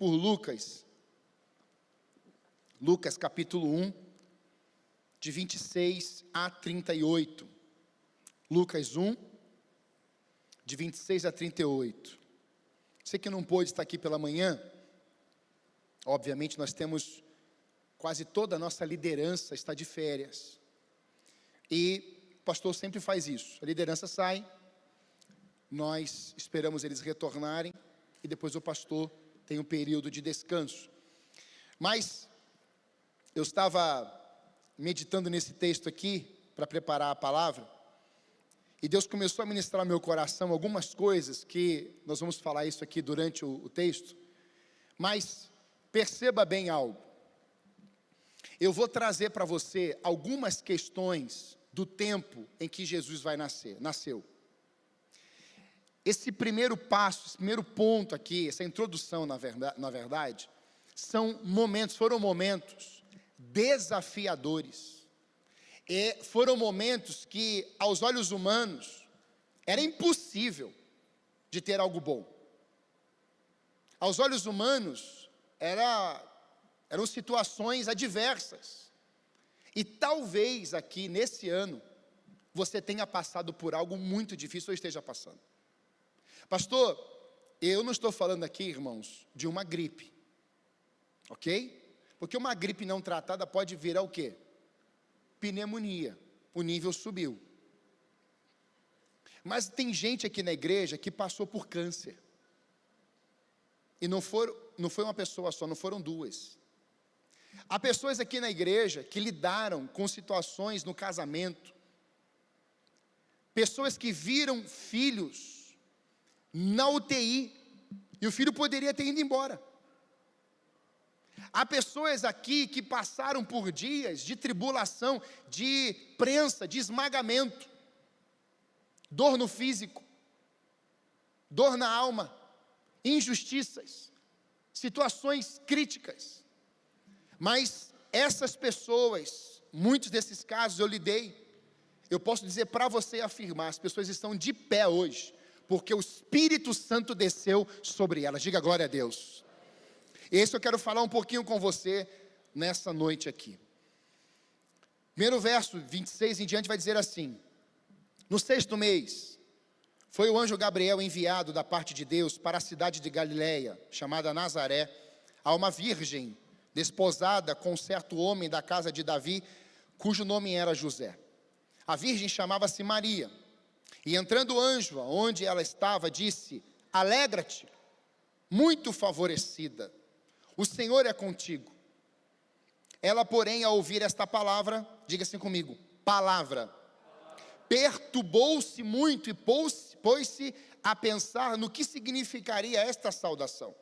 por Lucas. Lucas capítulo 1, de 26 a 38. Lucas 1, de 26 a 38. Você que não pôde estar aqui pela manhã, obviamente nós temos quase toda a nossa liderança está de férias. E o pastor sempre faz isso. A liderança sai, nós esperamos eles retornarem e depois o pastor tem um período de descanso. Mas eu estava meditando nesse texto aqui para preparar a palavra e Deus começou a ministrar no meu coração algumas coisas que nós vamos falar isso aqui durante o texto. Mas perceba bem algo. Eu vou trazer para você algumas questões do tempo em que Jesus nasceu. Esse primeiro passo, esse primeiro ponto aqui, essa introdução na verdade, foram momentos desafiadores. E foram momentos que, aos olhos humanos, era impossível de ter algo bom. Aos olhos humanos, eram situações adversas. E talvez aqui, nesse ano, você tenha passado por algo muito difícil ou esteja passando. Pastor, eu não estou falando aqui, irmãos, de uma gripe. Ok? Porque uma gripe não tratada pode virar o quê? Pneumonia. O nível subiu. Mas tem gente aqui na igreja que passou por câncer. E não foi uma pessoa só, não foram duas. Há pessoas aqui na igreja que lidaram com situações no casamento. Pessoas que viram filhos na UTI e o filho poderia ter ido embora. Há pessoas aqui que passaram por dias de tribulação, de prensa, de esmagamento, dor no físico, dor na alma, injustiças, situações críticas. Mas essas pessoas, muitos desses casos eu lidei, eu posso dizer para você afirmar, as pessoas estão de pé hoje, porque o Espírito Santo desceu sobre elas. Diga glória a Deus. Esse eu quero falar um pouquinho com você nessa noite aqui. Primeiro verso, 26 em diante, vai dizer assim: no 6º mês, foi o anjo Gabriel enviado da parte de Deus para a cidade de Galiléia, chamada Nazaré, a uma virgem desposada com certo homem da casa de Davi, cujo nome era José. A virgem chamava-se Maria. E entrando o anjo, onde ela estava, disse: alegra-te, muito favorecida, o Senhor é contigo. Ela, porém, ao ouvir esta palavra, diga assim comigo, palavra, perturbou-se muito e pôs-se a pensar no que significaria esta saudação.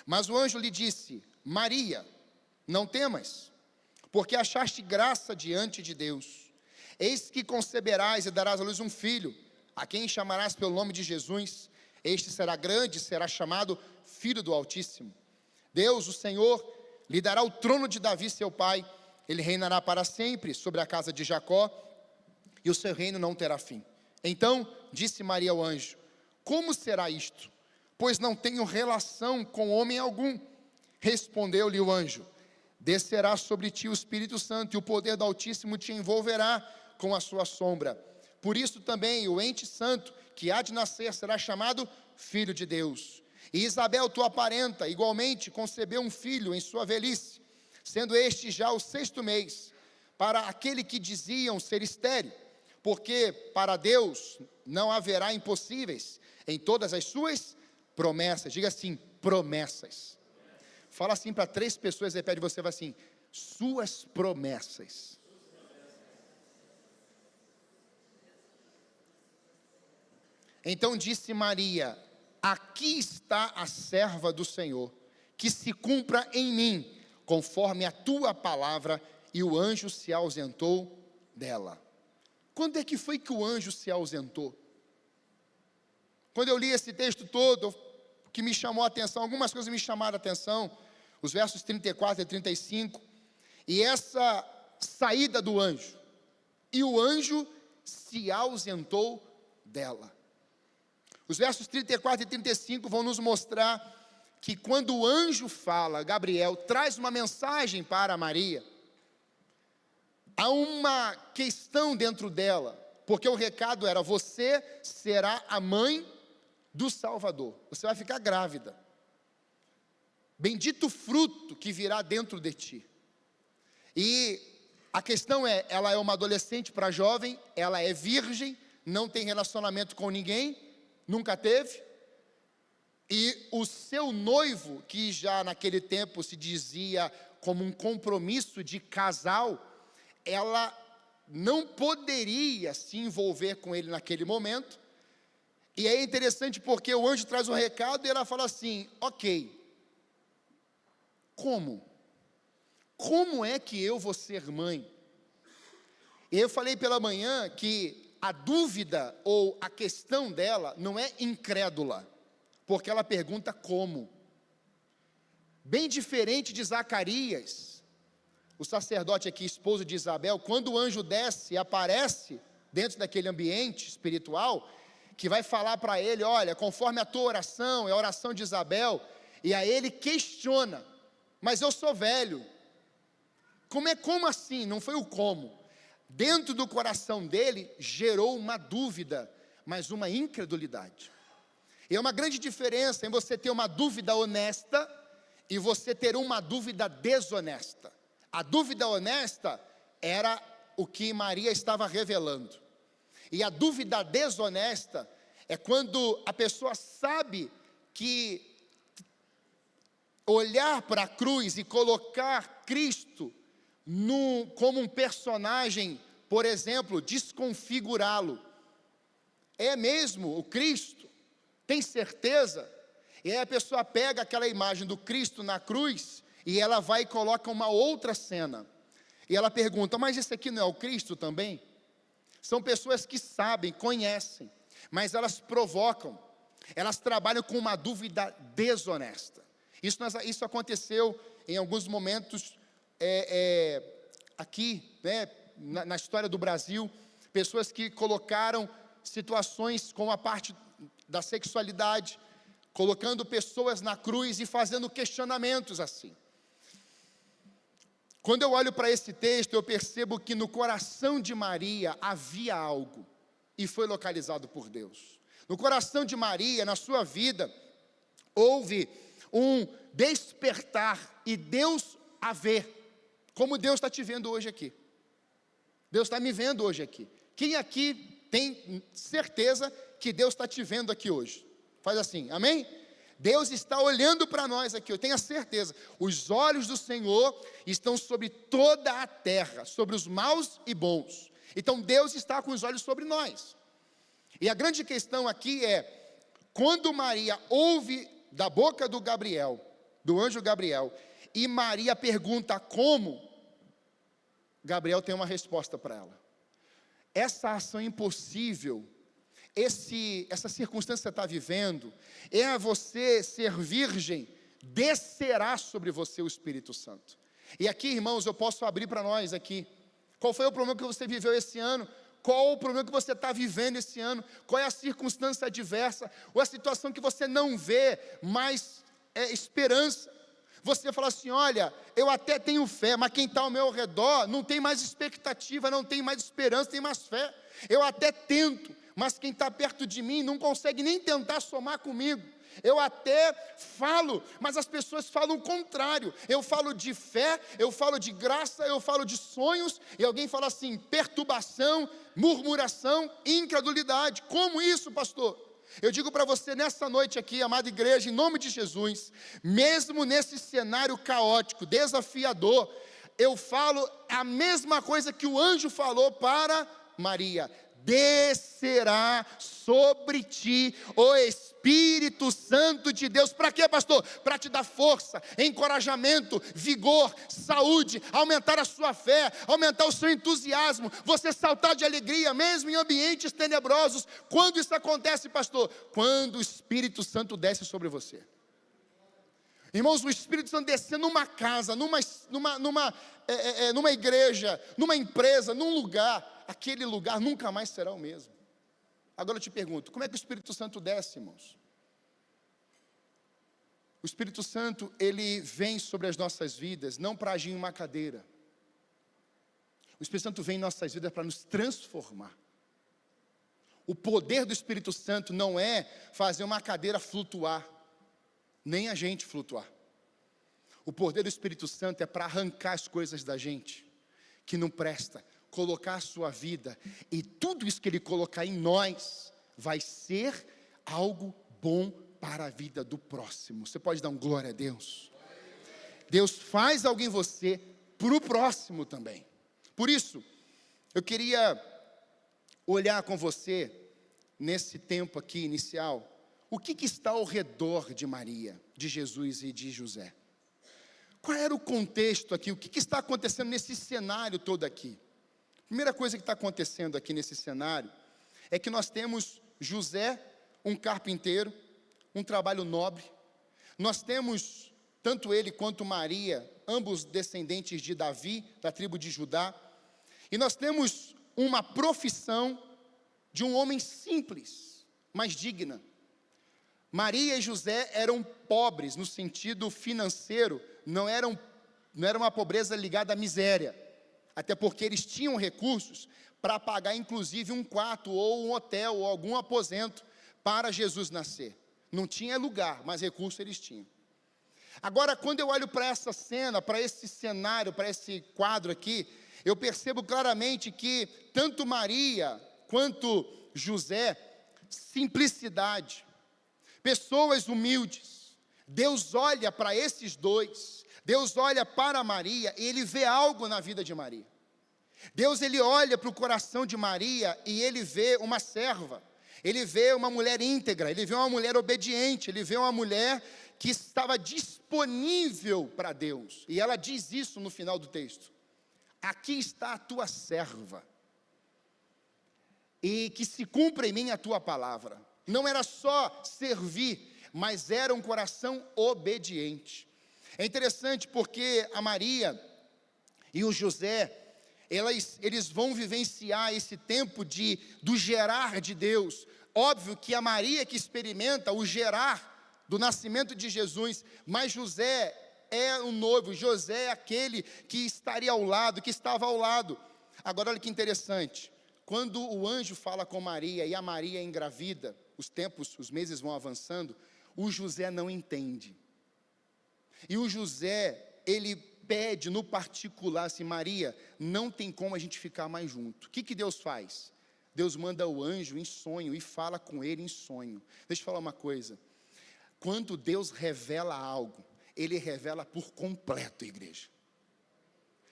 Mas o anjo lhe disse: Maria, não temas, porque achaste graça diante de Deus. Eis que conceberás e darás à luz um filho, a quem chamarás pelo nome de Jesus. Este será grande e será chamado Filho do Altíssimo. Deus, o Senhor, lhe dará o trono de Davi, seu pai. Ele reinará para sempre sobre a casa de Jacó, e o seu reino não terá fim. Então disse Maria ao anjo: como será isto? Pois não tenho relação com homem algum. Respondeu-lhe o anjo: descerá sobre ti o Espírito Santo, e o poder do Altíssimo te envolverá com a sua sombra. Por isso também o ente santo que há de nascer será chamado Filho de Deus. E Isabel, tua parenta, igualmente concebeu um filho em sua velhice, sendo este já o 6º mês, para aquele que diziam ser estéril, porque para Deus não haverá impossíveis em todas as suas promessas. Diga assim, promessas. Fala assim para 3 pessoas e pede, você vai assim, suas promessas. Então disse Maria: aqui está a serva do Senhor, que se cumpra em mim, conforme a tua palavra. E o anjo se ausentou dela. Quando é que foi que o anjo se ausentou? Quando eu li esse texto todo, que me chamou a atenção, algumas coisas me chamaram a atenção, os versos 34 e 35, e essa saída do anjo, e o anjo se ausentou dela. Os versos 34 e 35 vão nos mostrar que quando o anjo fala, Gabriel traz uma mensagem para Maria, há uma questão dentro dela, porque o recado era: você será a mãe do Salvador, você vai ficar grávida, bendito o fruto que virá dentro de ti. E a questão é, ela é uma adolescente para jovem, ela é virgem, não tem relacionamento com ninguém, nunca teve, e o seu noivo, que já naquele tempo se dizia como um compromisso de casal, ela não poderia se envolver com ele naquele momento. E é interessante porque o anjo traz um recado e ela fala assim: ok, como? Como é que eu vou ser mãe? E eu falei pela manhã que a dúvida ou a questão dela não é incrédula, porque ela pergunta como. Bem diferente de Zacarias, o sacerdote aqui, esposo de Isabel, quando o anjo desce e aparece dentro daquele ambiente espiritual, que vai falar para ele: olha, conforme a tua oração, é a oração de Isabel, e aí ele questiona: mas eu sou velho. Como assim? Não foi o como. Dentro do coração dele gerou uma dúvida, mas uma incredulidade. E é uma grande diferença em você ter uma dúvida honesta e você ter uma dúvida desonesta. A dúvida honesta era o que Maria estava revelando. E a dúvida desonesta é quando a pessoa sabe que olhar para a cruz e colocar Cristo como um personagem, por exemplo, desconfigurá-lo. É mesmo o Cristo? Tem certeza? E aí a pessoa pega aquela imagem do Cristo na cruz e ela vai e coloca uma outra cena. E ela pergunta: mas esse aqui não é o Cristo também? São pessoas que sabem, conhecem, mas elas provocam, elas trabalham com uma dúvida desonesta. Isso aconteceu em alguns momentos aqui, né, na história do Brasil, pessoas que colocaram situações como a parte da sexualidade, colocando pessoas na cruz e fazendo questionamentos assim. Quando eu olho para esse texto, eu percebo que no coração de Maria havia algo, e foi localizado por Deus. No coração de Maria, na sua vida, houve um despertar, e Deus a vê, como Deus está te vendo hoje aqui. Deus está me vendo hoje aqui. Quem aqui tem certeza que Deus está te vendo aqui hoje? Faz assim, amém? Deus está olhando para nós aqui, eu tenho a certeza. Os olhos do Senhor estão sobre toda a terra, sobre os maus e bons. Então Deus está com os olhos sobre nós. E a grande questão aqui é, quando Maria ouve da boca do Gabriel, do anjo Gabriel, e Maria pergunta como, Gabriel tem uma resposta para ela. Essa ação impossível, essa circunstância que você está vivendo, é você ser virgem, descerá sobre você o Espírito Santo. E aqui, irmãos, eu posso abrir para nós aqui. Qual foi o problema que você viveu esse ano? Qual o problema que você está vivendo esse ano? Qual é a circunstância adversa? Ou a situação que você não vê mais esperança? Você fala assim: olha, eu até tenho fé, mas quem está ao meu redor não tem mais expectativa, não tem mais esperança, tem mais fé. Eu até tento, mas quem está perto de mim não consegue nem tentar somar comigo. Eu até falo, mas as pessoas falam o contrário. Eu falo de fé, eu falo de graça, eu falo de sonhos, e alguém fala assim: perturbação, murmuração, incredulidade. Como isso, pastor? Eu digo para você nessa noite aqui, amada igreja, em nome de Jesus, mesmo nesse cenário caótico, desafiador, eu falo a mesma coisa que o anjo falou para Maria: descerá sobre ti o Espírito Santo de Deus. Para quê, pastor? Para te dar força, encorajamento, vigor, saúde, aumentar a sua fé, aumentar o seu entusiasmo, você saltar de alegria, mesmo em ambientes tenebrosos. Quando isso acontece, pastor? Quando o Espírito Santo desce sobre você. Irmãos, o Espírito Santo descer numa casa, numa igreja, numa empresa, num lugar, aquele lugar nunca mais será o mesmo. Agora eu te pergunto, como é que o Espírito Santo desce, irmãos? O Espírito Santo, ele vem sobre as nossas vidas, não para agir em uma cadeira. O Espírito Santo vem em nossas vidas para nos transformar. O poder do Espírito Santo não é fazer uma cadeira flutuar, nem a gente flutuar. O poder do Espírito Santo é para arrancar as coisas da gente, que não presta, colocar a sua vida, e tudo isso que Ele colocar em nós, vai ser algo bom para a vida do próximo. Você pode dar um glória a Deus? Deus faz algo em você para o próximo também. Por isso, eu queria olhar com você, nesse tempo aqui inicial, o que está ao redor de Maria, de Jesus e de José. Qual era o contexto aqui? O que está acontecendo nesse cenário todo aqui? A primeira coisa que está acontecendo aqui nesse cenário é que nós temos José, um carpinteiro, um trabalho nobre. Nós temos tanto ele quanto Maria, ambos descendentes de Davi, da tribo de Judá. E nós temos uma profissão de um homem simples, mas digna. Maria e José eram pobres no sentido financeiro, não era uma pobreza ligada à miséria, até porque eles tinham recursos para pagar inclusive um quarto ou um hotel ou algum aposento para Jesus nascer. Não tinha lugar, mas recursos eles tinham. Agora, quando eu olho para essa cena, para esse cenário, para esse quadro aqui, eu percebo claramente que tanto Maria quanto José, simplicidade, pessoas humildes. Deus olha para esses dois, Deus olha para Maria e Ele vê algo na vida de Maria. Deus, Ele olha para o coração de Maria e Ele vê uma serva, Ele vê uma mulher íntegra, Ele vê uma mulher obediente, Ele vê uma mulher que estava disponível para Deus. E ela diz isso no final do texto: aqui está a tua serva, e que se cumpra em mim a tua palavra. Não era só servir, mas era um coração obediente. É interessante porque a Maria e o José, eles vão vivenciar esse tempo do gerar de Deus. Óbvio que a Maria que experimenta o gerar do nascimento de Jesus, mas José é o noivo, José é aquele que estaria ao lado, que estava ao lado. Agora olha que interessante, quando o anjo fala com Maria e a Maria é engravida, os meses vão avançando, o José não entende. E o José, ele pede no particular assim: Maria, não tem como a gente ficar mais junto. O que Deus faz? Deus manda o anjo em sonho e fala com ele em sonho. Deixa eu falar uma coisa. Quando Deus revela algo, Ele revela por completo, igreja.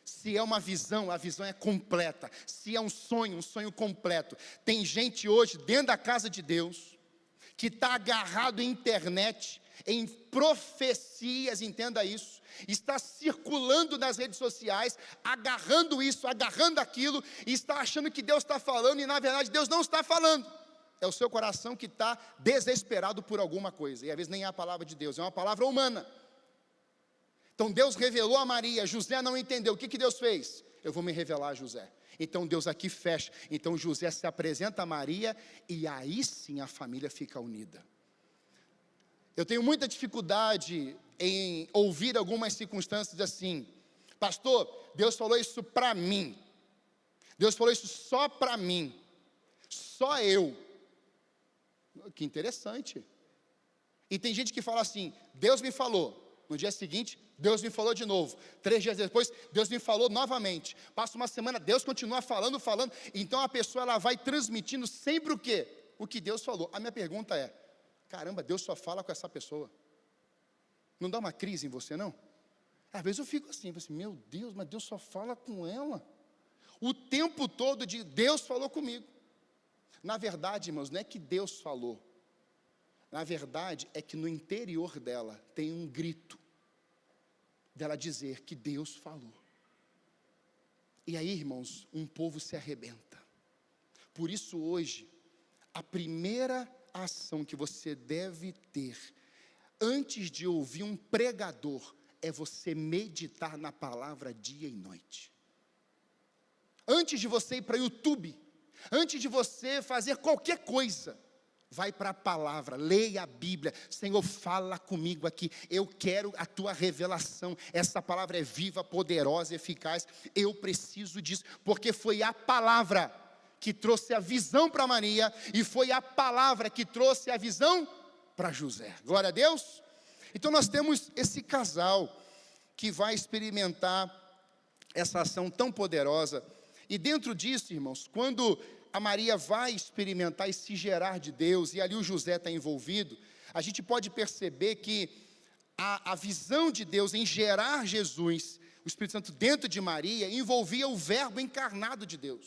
Se é uma visão, a visão é completa. Se é um sonho completo. Tem gente hoje dentro da casa de Deus que está agarrado em internet, em profecias, entenda isso, está circulando nas redes sociais, agarrando isso, agarrando aquilo, e está achando que Deus está falando, e na verdade Deus não está falando. É o seu coração que está desesperado por alguma coisa, e às vezes nem é a palavra de Deus, é uma palavra humana. Então Deus revelou a Maria, José não entendeu. O que Deus fez? Eu vou me revelar a José. Então Deus aqui fecha. Então José se apresenta a Maria, e aí sim a família fica unida. Eu tenho muita dificuldade em ouvir algumas circunstâncias assim: pastor, Deus falou isso para mim, Deus falou isso só para mim, só eu. Que interessante. E tem gente que fala assim: Deus me falou. No dia seguinte, Deus me falou de novo. 3 dias depois, Deus me falou novamente. Passa uma semana, Deus continua falando. Então a pessoa, ela vai transmitindo sempre o quê? O que Deus falou. A minha pergunta é: caramba, Deus só fala com essa pessoa? Não dá uma crise em você, não? Às vezes eu fico assim, meu Deus, mas Deus só fala com ela. O tempo todo de Deus falou comigo. Na verdade, irmãos, não é que Deus falou. Na verdade, é que no interior dela tem um grito dela dizer que Deus falou. E aí, irmãos, um povo se arrebenta. Por isso hoje, a primeira ação que você deve ter, antes de ouvir um pregador, é você meditar na palavra dia e noite. Antes de você ir para o YouTube, antes de você fazer qualquer coisa, Vai para a palavra, leia a Bíblia. Senhor, fala comigo aqui. Eu quero a tua revelação. Essa palavra é viva, poderosa, eficaz. Eu preciso disso, porque foi a palavra que trouxe a visão para Maria, e foi a palavra que trouxe a visão para José. Glória a Deus. Então nós temos esse casal que vai experimentar essa ação tão poderosa. E dentro disso, irmãos, quando a Maria vai experimentar e se gerar de Deus, e ali o José está envolvido, a gente pode perceber que a visão de Deus em gerar Jesus, o Espírito Santo dentro de Maria, envolvia o verbo encarnado de Deus.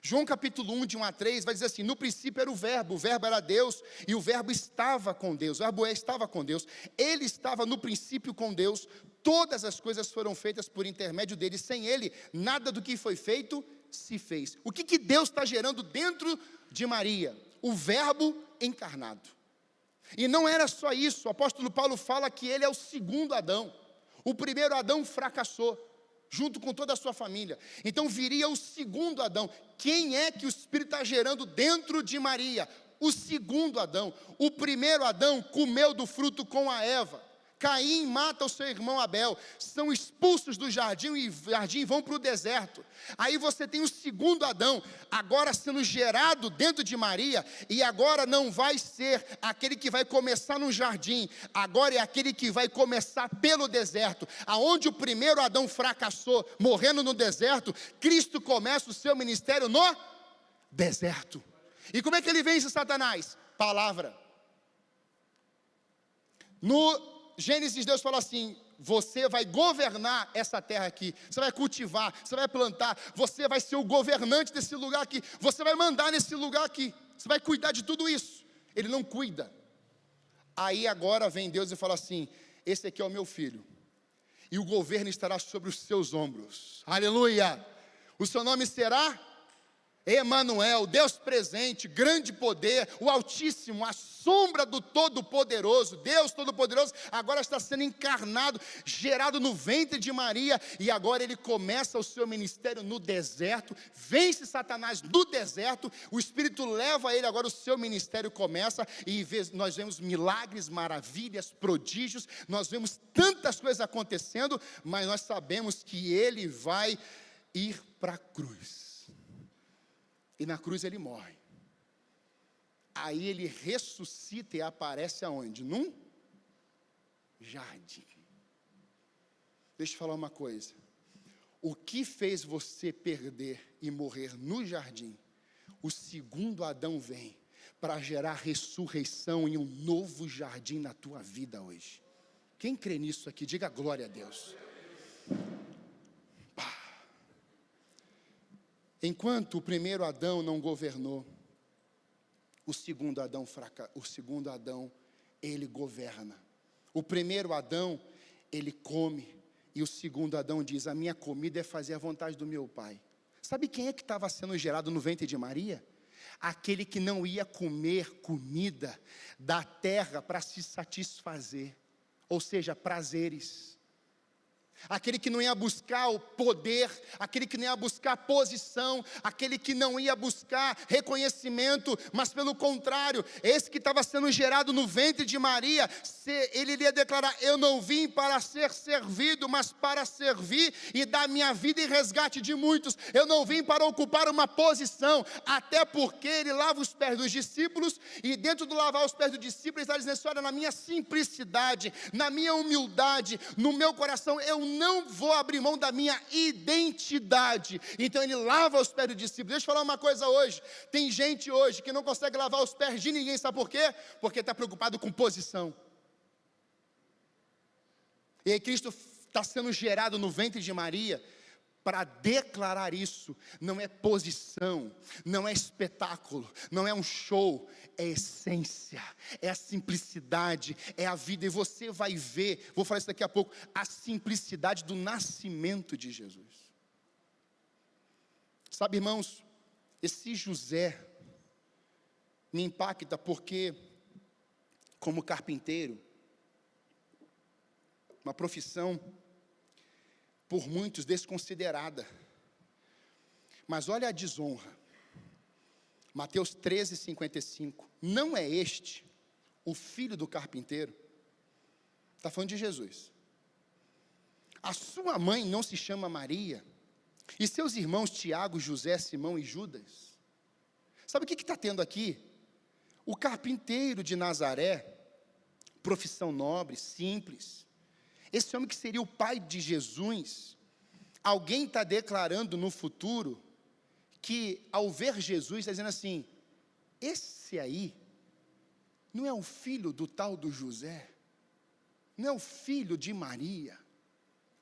João capítulo 1, de 1 a 3, vai dizer assim: no princípio era o verbo era Deus, e o verbo estava com Deus, o verbo estava com Deus, ele estava no princípio com Deus, todas as coisas foram feitas por intermédio dele, sem ele, nada do que foi feito se fez. O que Deus está gerando dentro de Maria? O verbo encarnado. E não era só isso, o apóstolo Paulo fala que ele é o segundo Adão. O primeiro Adão fracassou, junto com toda a sua família. Então viria o segundo Adão. Quem é que o Espírito está gerando dentro de Maria? O segundo Adão. O primeiro Adão comeu do fruto com a Eva. Caim mata o seu irmão Abel, são expulsos do jardim e vão para o deserto. Aí você tem o segundo Adão, agora sendo gerado dentro de Maria, e agora não vai ser aquele que vai começar no jardim, agora é aquele que vai começar pelo deserto. Aonde o primeiro Adão fracassou, morrendo no deserto, Cristo começa o seu ministério no deserto. E como é que ele vence Satanás? Palavra. No Gênesis, Deus fala assim: você vai governar essa terra aqui, você vai cultivar, você vai plantar, você vai ser o governante desse lugar aqui, você vai mandar nesse lugar aqui, você vai cuidar de tudo isso. Ele não cuida. Aí agora vem Deus e fala assim: esse aqui é o meu filho, e o governo estará sobre os seus ombros. Aleluia! O seu nome será Emanuel, Deus presente, grande poder, o Altíssimo, a sombra do Todo-Poderoso. Deus Todo-Poderoso agora está sendo encarnado, gerado no ventre de Maria, e agora ele começa o seu ministério no deserto, vence Satanás no deserto, o Espírito leva ele, agora o seu ministério começa, e nós vemos milagres, maravilhas, prodígios, nós vemos tantas coisas acontecendo, mas nós sabemos que ele vai ir para a cruz. E na cruz ele morre. Aí ele ressuscita e aparece aonde? Num jardim. Deixa eu falar uma coisa. O que fez você perder e morrer no jardim? O segundo Adão vem para gerar ressurreição em um novo jardim na tua vida hoje. Quem crê nisso aqui, diga glória a Deus. Enquanto o primeiro Adão não governou, o segundo Adão, ele governa. O primeiro Adão, ele come, e o segundo Adão diz: a minha comida é fazer a vontade do meu Pai. Sabe quem é que estava sendo gerado no ventre de Maria? Aquele que não ia comer comida da terra para se satisfazer, ou seja, prazeres. Aquele que não ia buscar o poder, aquele que não ia buscar posição, aquele que não ia buscar reconhecimento, mas pelo contrário, esse que estava sendo gerado no ventre de Maria, ele iria declarar: eu não vim para ser servido, mas para servir e dar minha vida em resgate de muitos. Eu não vim para ocupar uma posição, até porque ele lava os pés dos discípulos, e dentro do lavar os pés dos discípulos, ele está dizendo assim: olha, na minha simplicidade, na minha humildade, no meu coração, eu não vou abrir mão da minha identidade. Então ele lava os pés do discípulo. Deixa eu falar uma coisa hoje: tem gente hoje que não consegue lavar os pés de ninguém, sabe por quê? Porque está preocupado com posição. E aí Cristo está sendo gerado no ventre de Maria para declarar isso. Não é posição, não é espetáculo, não é um show, é essência, é a simplicidade, é a vida. E você vai ver, vou falar isso daqui a pouco, a simplicidade do nascimento de Jesus. Sabe, irmãos, esse José me impacta porque, como carpinteiro, uma profissão por muitos desconsiderada, mas olha a desonra. Mateus 13:55. Não é este o filho do carpinteiro? Está falando de Jesus. A sua mãe não se chama Maria? E seus irmãos Tiago, José, Simão e Judas? Sabe o que está tendo aqui? O carpinteiro de Nazaré, profissão nobre, simples. Esse homem que seria o pai de Jesus, alguém está declarando no futuro, que ao ver Jesus, está dizendo assim, esse aí, não é o filho do tal do José, não é o filho de Maria,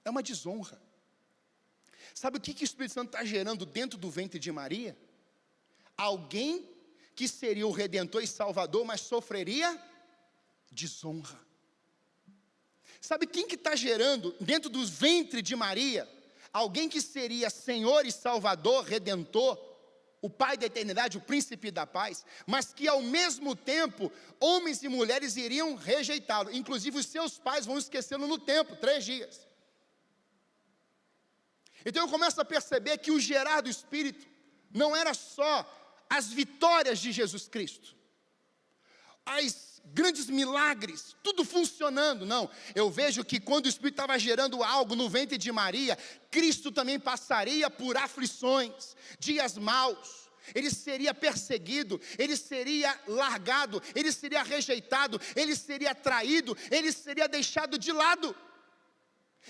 é uma desonra. Sabe o que o Espírito Santo está gerando dentro do ventre de Maria? Alguém que seria o Redentor e Salvador, mas sofreria desonra. Sabe quem que está gerando dentro do ventre de Maria? Alguém que seria Senhor e Salvador, Redentor, o Pai da eternidade, o Príncipe da paz, mas que ao mesmo tempo, homens e mulheres iriam rejeitá-lo, inclusive os seus pais vão esquecê-lo no tempo, 3 dias. Então eu começo a perceber que o gerar do Espírito não era só as vitórias de Jesus Cristo, as grandes milagres, tudo funcionando, não. Eu vejo que quando o Espírito estava gerando algo no ventre de Maria, Cristo também passaria por aflições, dias maus, ele seria perseguido, ele seria largado, ele seria rejeitado, ele seria traído, ele seria deixado de lado.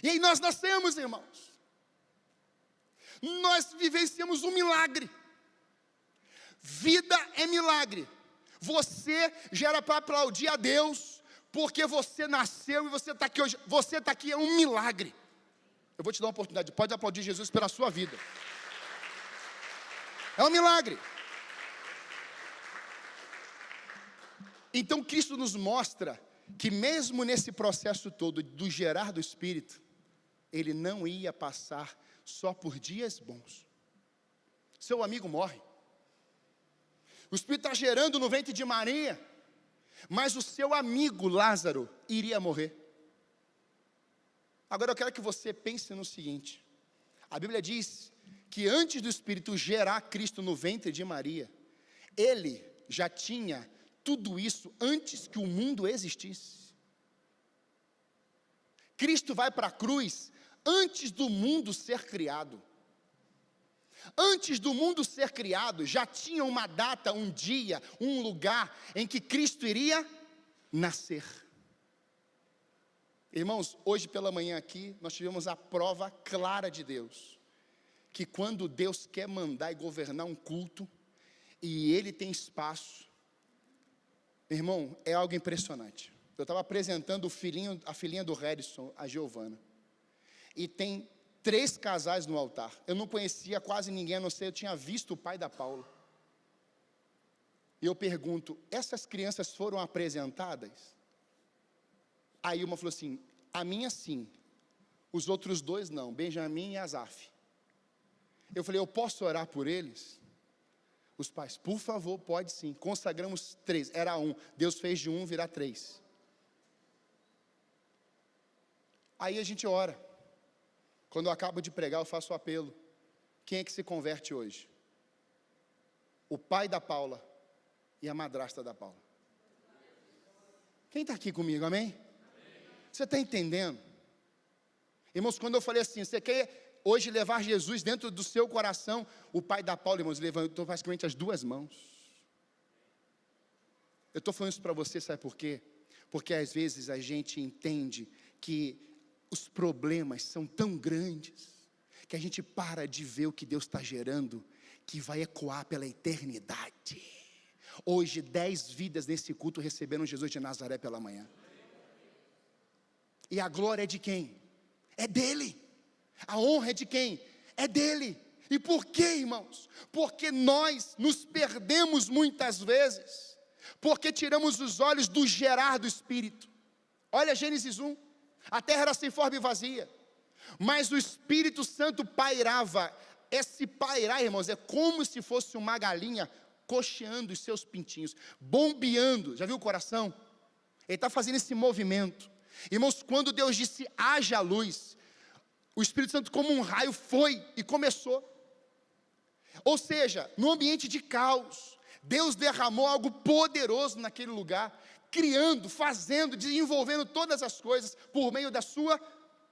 E aí nós nascemos, irmãos, nós vivenciamos um milagre. Vida é milagre. Você já era para aplaudir a Deus, porque você nasceu e você está aqui hoje. Você está aqui, é um milagre. Eu vou te dar uma oportunidade, pode aplaudir Jesus pela sua vida. É um milagre. Então Cristo nos mostra que mesmo nesse processo todo do gerar do Espírito, Ele não ia passar só por dias bons. Seu amigo morre. O Espírito está gerando no ventre de Maria, mas o seu amigo Lázaro iria morrer. Agora eu quero que você pense no seguinte, a Bíblia diz que antes do Espírito gerar Cristo no ventre de Maria, Ele já tinha tudo isso antes que o mundo existisse. Cristo vai para a cruz antes do mundo ser criado. Antes do mundo ser criado, já tinha uma data, um dia, um lugar em que Cristo iria nascer. Irmãos, hoje pela manhã aqui, nós tivemos a prova clara de Deus, que quando Deus quer mandar e governar um culto, e Ele tem espaço, irmão, é algo impressionante. Eu estava apresentando a filhinha do Harrison, a Giovana, e tem 3 casais no altar. Eu não conhecia quase ninguém, a não ser eu tinha visto o pai da Paula. E eu pergunto, essas crianças foram apresentadas? Aí uma falou assim, a minha sim, os outros 2 não, Benjamin e Asaf. Eu falei, eu posso orar por eles? Os pais, por favor, pode sim. Consagramos 3, era 1, Deus fez de 1 virar 3. Aí a gente ora. Quando eu acabo de pregar, eu faço o apelo. Quem é que se converte hoje? O pai da Paula e a madrasta da Paula. Quem está aqui comigo, amém? Você está entendendo? Irmãos, quando eu falei assim, você quer hoje levar Jesus dentro do seu coração? O pai da Paula, irmãos, levantou praticamente as 2 mãos. Eu estou falando isso para você, sabe por quê? Porque às vezes a gente entende que os problemas são tão grandes, que a gente para de ver o que Deus está gerando, que vai ecoar pela eternidade. Hoje 10 vidas nesse culto receberam Jesus de Nazaré pela manhã. E a glória é de quem? É dele. A honra é de quem? É dele. E por quê, irmãos? Porque nós nos perdemos muitas vezes, porque tiramos os olhos do gerar do Espírito. Olha Gênesis 1. A terra era sem forma e vazia, mas o Espírito Santo pairava. Esse pairar, irmãos, é como se fosse uma galinha cocheando os seus pintinhos, bombeando. Já viu o coração? Ele está fazendo esse movimento. Irmãos, quando Deus disse, haja luz, o Espírito Santo como um raio foi e começou. Ou seja, no ambiente de caos, Deus derramou algo poderoso naquele lugar, criando, fazendo, desenvolvendo todas as coisas por meio da sua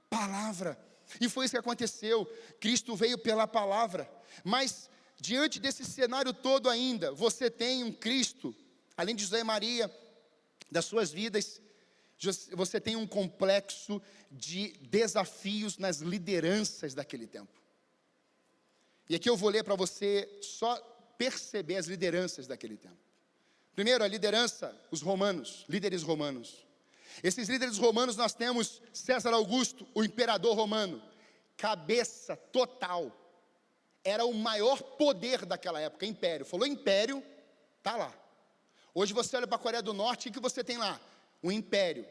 palavra. E foi isso que aconteceu. Cristo veio pela palavra. Mas diante desse cenário todo ainda, você tem um Cristo, além de José e Maria, das suas vidas, você tem um complexo de desafios nas lideranças daquele tempo. E aqui eu vou ler para você só perceber as lideranças daquele tempo. Primeiro, a liderança, os romanos, líderes romanos. Esses líderes romanos, nós temos César Augusto, o imperador romano, cabeça total, era o maior poder daquela época, império. Falou império, está lá. Hoje você olha para a Coreia do Norte, o que você tem lá? Um império.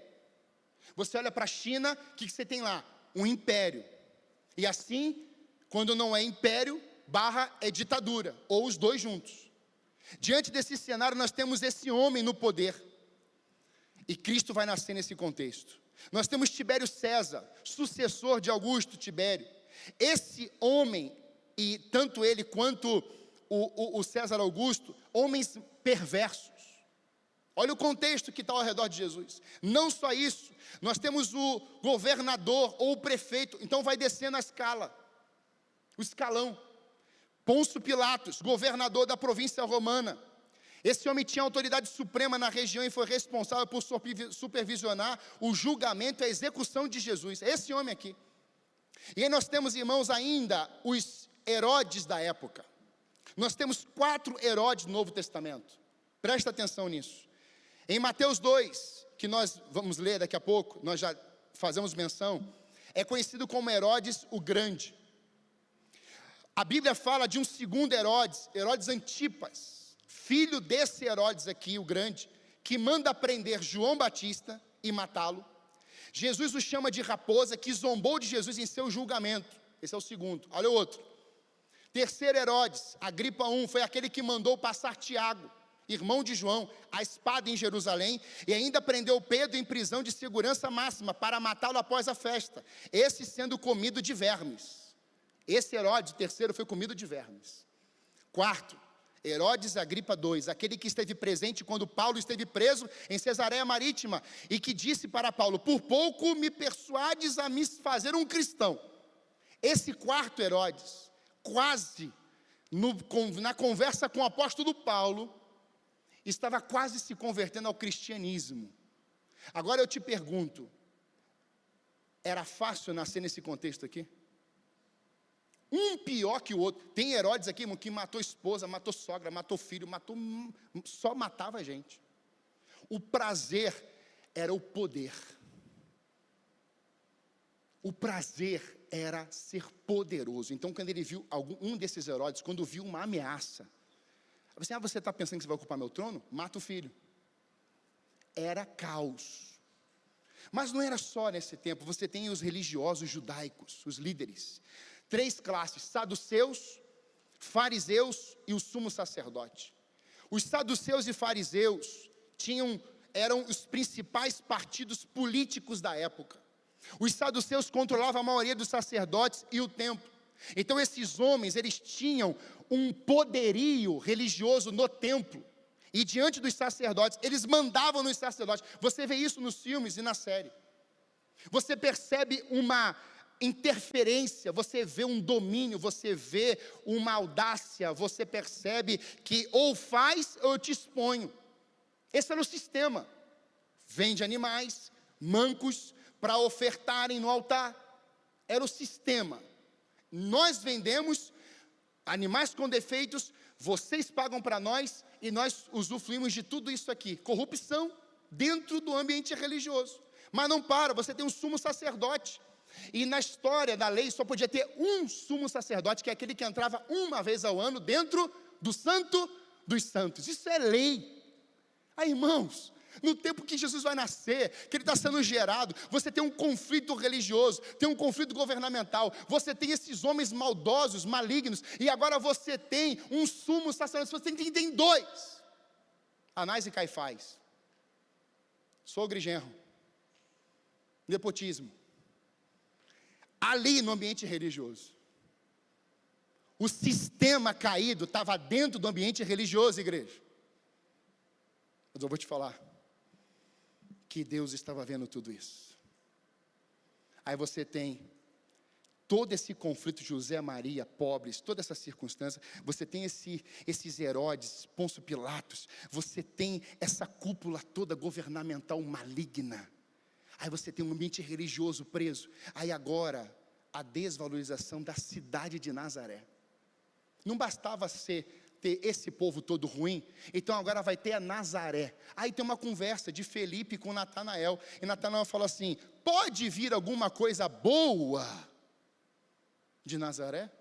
Você olha para a China, o que você tem lá? Um império. E assim, quando não é império, barra é ditadura, ou os dois juntos. Diante desse cenário, nós temos esse homem no poder. E Cristo vai nascer nesse contexto. Nós temos Tibério César, sucessor de Augusto Tibério. Esse homem, e tanto ele quanto o César Augusto, homens perversos. Olha o contexto que está ao redor de Jesus. Não só isso, nós temos o governador ou o prefeito, então vai descendo a escala, o escalão. Pôncio Pilatos, governador da província romana. Esse homem tinha autoridade suprema na região e foi responsável por supervisionar o julgamento e a execução de Jesus. Esse homem aqui. E aí nós temos, irmãos, ainda os Herodes da época. Nós temos 4 Herodes no Novo Testamento. Presta atenção nisso. Em Mateus 2, que nós vamos ler daqui a pouco, nós já fazemos menção, é conhecido como Herodes o Grande. A Bíblia fala de um segundo Herodes, Herodes Antipas, filho desse Herodes aqui, o Grande, que manda prender João Batista e matá-lo. Jesus o chama de raposa, que zombou de Jesus em seu julgamento. Esse é o segundo. Olha o outro. Terceiro Herodes, Agripa I, foi aquele que mandou passar Tiago, irmão de João, a espada em Jerusalém, e ainda prendeu Pedro em prisão de segurança máxima, para matá-lo após a festa, esse sendo comido de vermes. Esse Herodes, terceiro, foi comido de vermes. Quarto, Herodes Agripa II, aquele que esteve presente quando Paulo esteve preso em Cesareia Marítima, e que disse para Paulo, por pouco me persuades a me fazer um cristão. Esse quarto Herodes, quase, na conversa com o apóstolo Paulo, estava quase se convertendo ao cristianismo. Agora eu te pergunto, era fácil nascer nesse contexto aqui? Um pior que o outro. Tem Herodes aqui, irmão, que matou esposa, matou sogra, matou filho, só matava a gente. O prazer era o poder. O prazer era ser poderoso. Então, quando ele viu um desses Herodes, quando viu uma ameaça, assim, você está pensando que você vai ocupar meu trono? Mata o filho. Era caos. Mas não era só nesse tempo. Você tem os religiosos judaicos, os líderes. 3 classes, saduceus, fariseus e o sumo sacerdote. Os saduceus e fariseus eram os principais partidos políticos da época. Os saduceus controlavam a maioria dos sacerdotes e o templo. Então esses homens, eles tinham um poderio religioso no templo. E diante dos sacerdotes, eles mandavam nos sacerdotes. Você vê isso nos filmes e na série. Você percebe uma interferência, você vê um domínio, você vê uma audácia, você percebe que ou faz ou eu te exponho. Esse era o sistema. Vende animais, mancos, para ofertarem no altar. Era o sistema. Nós vendemos animais com defeitos, vocês pagam para nós e nós usufruímos de tudo isso aqui. Corrupção dentro do ambiente religioso. Mas não para, você tem um sumo sacerdote. E na história da lei só podia ter um sumo sacerdote, que é aquele que entrava uma vez ao ano dentro do Santo dos Santos. Isso é lei. Aí, irmãos, no tempo que Jesus vai nascer, que ele está sendo gerado, você tem um conflito religioso, tem um conflito governamental, você tem esses homens maldosos, malignos, e agora você tem um sumo sacerdote, você tem 2, Anás e Caifás, sogro e genro, nepotismo, ali no ambiente religioso. O sistema caído estava dentro do ambiente religioso, igreja. Mas eu vou te falar que Deus estava vendo tudo isso. Aí você tem todo esse conflito, José, Maria, pobres, toda essa circunstância, você tem esses Herodes, Pôncio Pilatos, você tem essa cúpula toda governamental maligna, aí você tem um ambiente religioso preso, aí agora, a desvalorização da cidade de Nazaré. Não bastava ter esse povo todo ruim, então agora vai ter a Nazaré. Aí tem uma conversa de Felipe com Natanael, e Natanael fala assim, pode vir alguma coisa boa de Nazaré?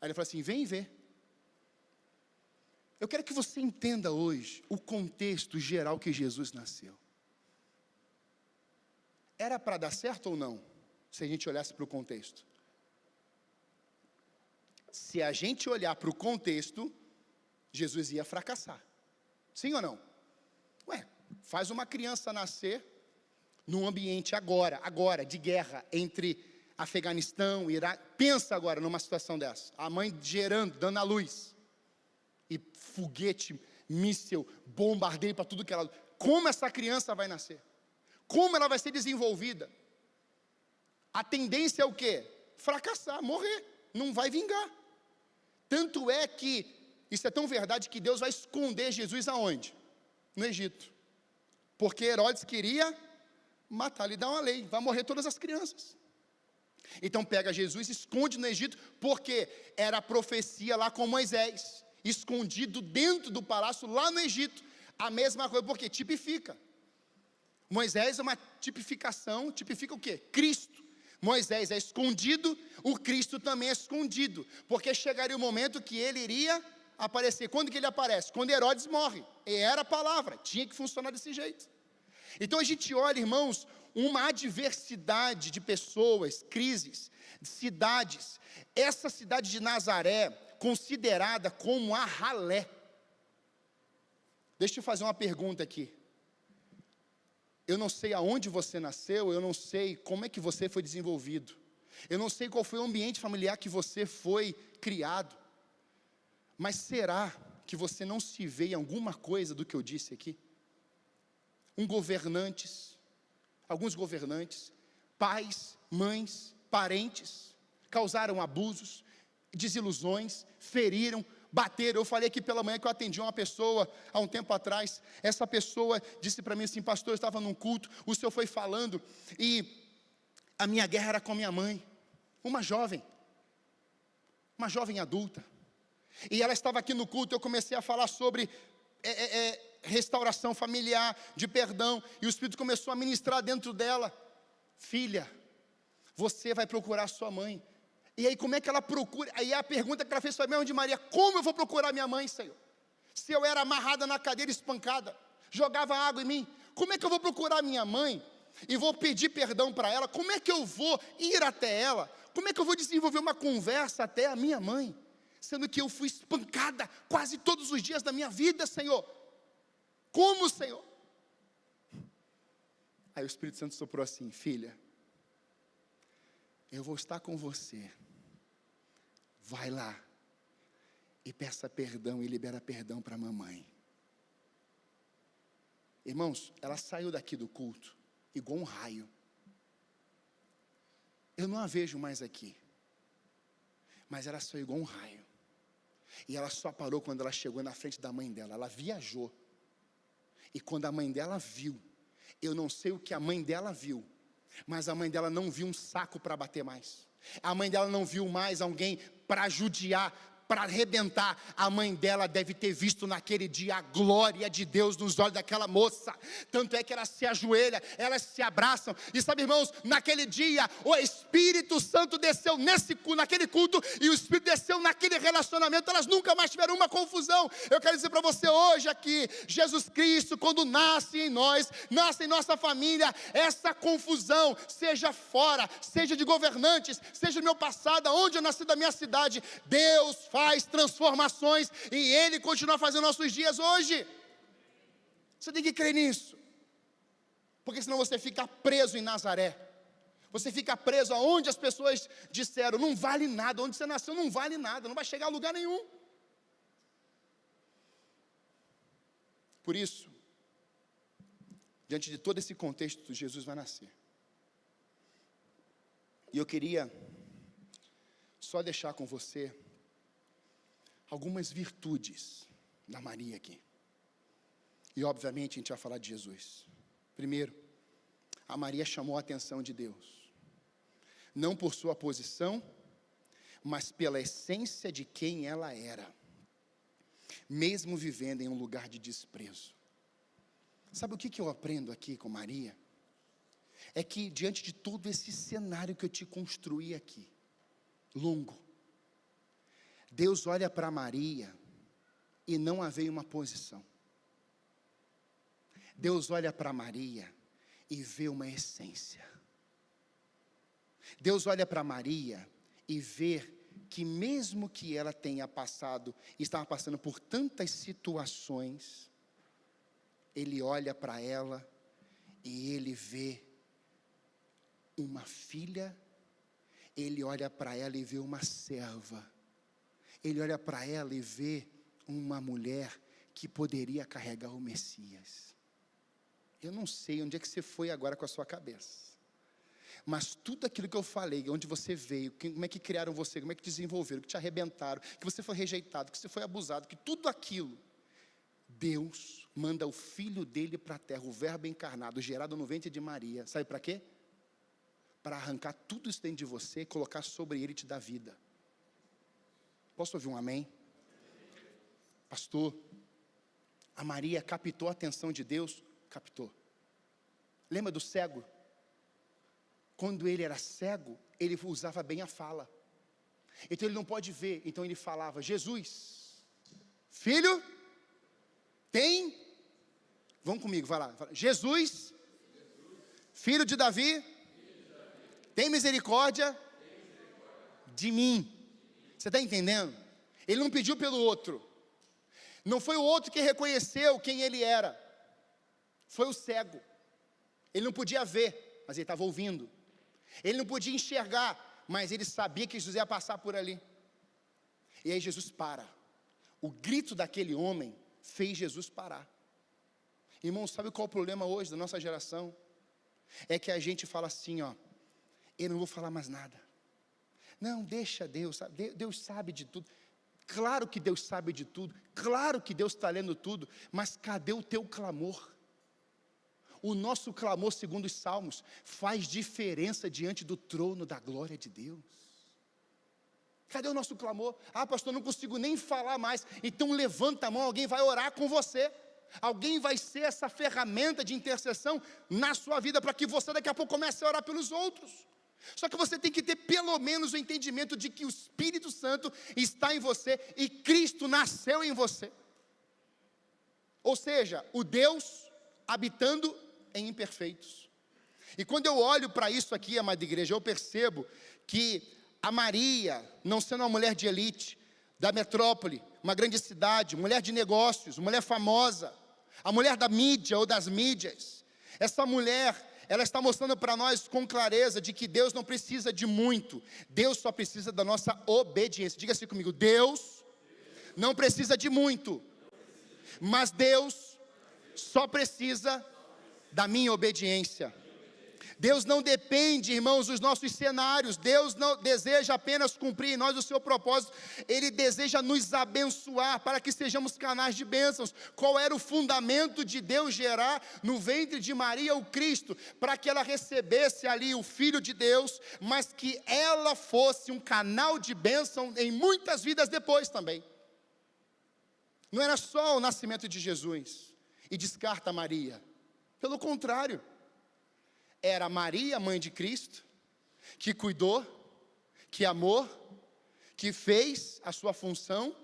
Aí ele fala assim, vem ver. Eu quero que você entenda hoje o contexto geral que Jesus nasceu. Era para dar certo ou não? Se a gente olhasse para o contexto. Se a gente olhar para o contexto, Jesus ia fracassar. Sim ou não? Ué, faz uma criança nascer num ambiente agora, de guerra, entre Afeganistão, Iraque. Pensa agora numa situação dessa. A mãe gerando, dando à luz. E foguete, míssil, bombardeio para tudo que ela... Como essa criança vai nascer? Como ela vai ser desenvolvida? A tendência é o quê? Fracassar, morrer. Não vai vingar. Tanto é que, isso é tão verdade que Deus vai esconder Jesus aonde? No Egito. Porque Herodes queria matar, lhe dar uma lei, vai morrer todas as crianças. Então pega Jesus, esconde no Egito, porque era a profecia lá com Moisés, escondido dentro do palácio lá no Egito, a mesma coisa, porque tipifica. Moisés é uma tipificação, tipifica o quê? Cristo. Moisés é escondido, o Cristo também é escondido, porque chegaria o momento que ele iria aparecer. Quando que ele aparece? Quando Herodes morre, e era a palavra, tinha que funcionar desse jeito. Então a gente olha, irmãos, uma adversidade de pessoas, crises, de cidades. Essa cidade de Nazaré, considerada como a ralé. Deixa eu fazer uma pergunta aqui. Eu não sei aonde você nasceu, eu não sei como é que você foi desenvolvido. Eu não sei qual foi o ambiente familiar que você foi criado. Mas será que você não se vê em alguma coisa do que eu disse aqui? Alguns governantes, pais, mães, parentes, causaram abusos, desilusões, feriram, bateram. Eu falei aqui pela manhã que eu atendi uma pessoa, há um tempo atrás, essa pessoa disse para mim assim, pastor, eu estava num culto, o senhor foi falando, e a minha guerra era com a minha mãe, uma jovem adulta, e ela estava aqui no culto, eu comecei a falar sobre restauração familiar, de perdão, e o Espírito começou a ministrar dentro dela, filha, você vai procurar sua mãe. E aí como é que ela procura? Aí a pergunta que ela fez foi mesmo de Maria, como eu vou procurar minha mãe, Senhor? Se eu era amarrada na cadeira, espancada, jogava água em mim, como é que eu vou procurar minha mãe? E vou pedir perdão para ela, como é que eu vou ir até ela? Como é que eu vou desenvolver uma conversa até a minha mãe? Sendo que eu fui espancada quase todos os dias da minha vida, Senhor. Como, Senhor? Aí o Espírito Santo soprou assim, filha, eu vou estar com você, vai lá, e peça perdão, e libera perdão para a mamãe. Irmãos, ela saiu daqui do culto, igual um raio, eu não a vejo mais aqui, mas ela saiu igual um raio, e ela só parou quando ela chegou na frente da mãe dela, ela viajou, e quando a mãe dela viu, eu não sei o que a mãe dela viu, mas a mãe dela não viu um saco para bater mais, a mãe dela não viu mais alguém para judiar, para arrebentar. A mãe dela deve ter visto naquele dia a glória de Deus nos olhos daquela moça, tanto é que ela se ajoelha, elas se abraçam, e sabe, irmãos, naquele dia, o Espírito Santo desceu naquele culto, e o Espírito desceu naquele relacionamento, elas nunca mais tiveram uma confusão. Eu quero dizer para você hoje aqui, Jesus Cristo, quando nasce em nós, nasce em nossa família, essa confusão, seja fora, seja de governantes, seja do meu passado, onde eu nasci da minha cidade, Deus faz transformações, e Ele continua fazendo nossos dias hoje. Você tem que crer nisso, porque senão você fica preso em Nazaré, você fica preso aonde as pessoas disseram, não vale nada, onde você nasceu não vale nada, não vai chegar a lugar nenhum. Por isso, diante de todo esse contexto, Jesus vai nascer. E eu queria só deixar com você algumas virtudes da Maria aqui. E obviamente a gente vai falar de Jesus. Primeiro, a Maria chamou a atenção de Deus. Não por sua posição, mas pela essência de quem ela era. Mesmo vivendo em um lugar de desprezo. Sabe o que eu aprendo aqui com Maria? É que diante de todo esse cenário que eu te construí aqui, longo, Deus olha para Maria e não a vê em uma posição. Deus olha para Maria e vê uma essência. Deus olha para Maria e vê que mesmo que ela tenha passado, estava passando por tantas situações, Ele olha para ela e Ele vê uma filha, Ele olha para ela e vê uma serva, Ele olha para ela e vê uma mulher que poderia carregar o Messias. Eu não sei onde é que você foi agora com a sua cabeça, mas tudo aquilo que eu falei, onde você veio, como é que criaram você, como é que desenvolveram, que te arrebentaram, que você foi rejeitado, que você foi abusado, que tudo aquilo, Deus manda o Filho dele para a terra, o Verbo encarnado, gerado no ventre de Maria, sabe para quê? Para arrancar tudo isso dentro de você, colocar sobre ele e te dar vida. Posso ouvir um amém? Pastor, a Maria captou a atenção de Deus? Captou. Lembra do cego? Quando ele era cego, ele usava bem a fala. Então ele não pode ver, então ele falava: Jesus, filho, tem, vamos comigo, vai lá. Jesus, filho de Davi, tem misericórdia de mim. Você está entendendo? Ele não pediu pelo outro. Não foi o outro que reconheceu quem ele era. Foi o cego. Ele não podia ver, mas ele estava ouvindo. Ele não podia enxergar, mas ele sabia que Jesus ia passar por ali. E aí Jesus para. O grito daquele homem fez Jesus parar. Irmão, sabe qual é o problema hoje da nossa geração? É que a gente fala assim, ó: eu não vou falar mais nada. Não, deixa Deus, sabe? Deus sabe de tudo. Claro que Deus sabe de tudo. Claro que Deus está lendo tudo. Mas cadê o teu clamor? O nosso clamor, segundo os Salmos, faz diferença diante do trono da glória de Deus. Cadê o nosso clamor? Ah, pastor, não consigo nem falar mais. Então levanta a mão, alguém vai orar com você. Alguém vai ser essa ferramenta de intercessão na sua vida, para que você daqui a pouco comece a orar pelos outros. Só que você tem que ter pelo menos o entendimento de que o Espírito Santo está em você e Cristo nasceu em você. Ou seja, o Deus habitando em imperfeitos. E quando eu olho para isso aqui, amada igreja, eu percebo que a Maria, não sendo uma mulher de elite, da metrópole, uma grande cidade, mulher de negócios, mulher famosa, a mulher da mídia ou das mídias, essa mulher, ela está mostrando para nós com clareza de que Deus não precisa de muito, Deus só precisa da nossa obediência. Diga assim comigo: Deus não precisa de muito, mas Deus só precisa da minha obediência. Deus não depende, irmãos, dos nossos cenários. Deus não deseja apenas cumprir em nós o seu propósito. Ele deseja nos abençoar para que sejamos canais de bênçãos. Qual era o fundamento de Deus gerar no ventre de Maria o Cristo? Para que ela recebesse ali o Filho de Deus, mas que ela fosse um canal de bênção em muitas vidas depois também. Não era só o nascimento de Jesus e descarta Maria. Pelo contrário, era Maria, mãe de Cristo, que cuidou, que amou, que fez a sua função,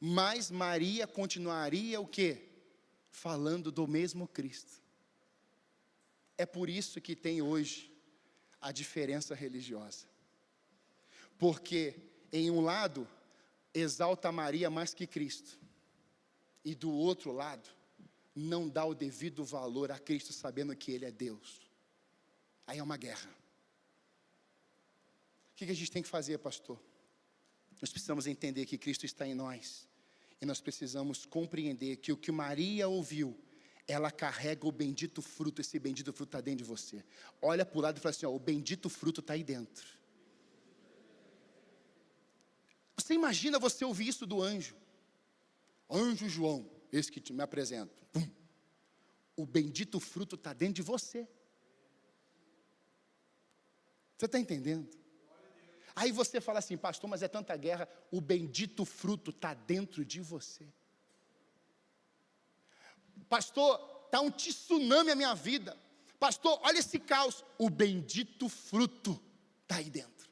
mas Maria continuaria o quê? Falando do mesmo Cristo. É por isso que tem hoje a diferença religiosa. Porque em um lado exalta Maria mais que Cristo, e do outro lado não dá o devido valor a Cristo, sabendo que Ele é Deus. Aí é uma guerra. O que a gente tem que fazer, pastor? Nós precisamos entender que Cristo está em nós. E nós precisamos compreender que o que Maria ouviu ela carrega o bendito fruto. Esse bendito fruto está dentro de você. Olha para o lado e fala assim, ó, o bendito fruto está aí dentro. Você imagina você ouvir isso do anjo? Anjo João, esse que me apresenta. O bendito fruto está dentro de você. Você está entendendo? Aí você fala assim, pastor, mas é tanta guerra. O bendito fruto está dentro de você. Pastor, está um tsunami na minha vida. Pastor, olha esse caos. O bendito fruto está aí dentro.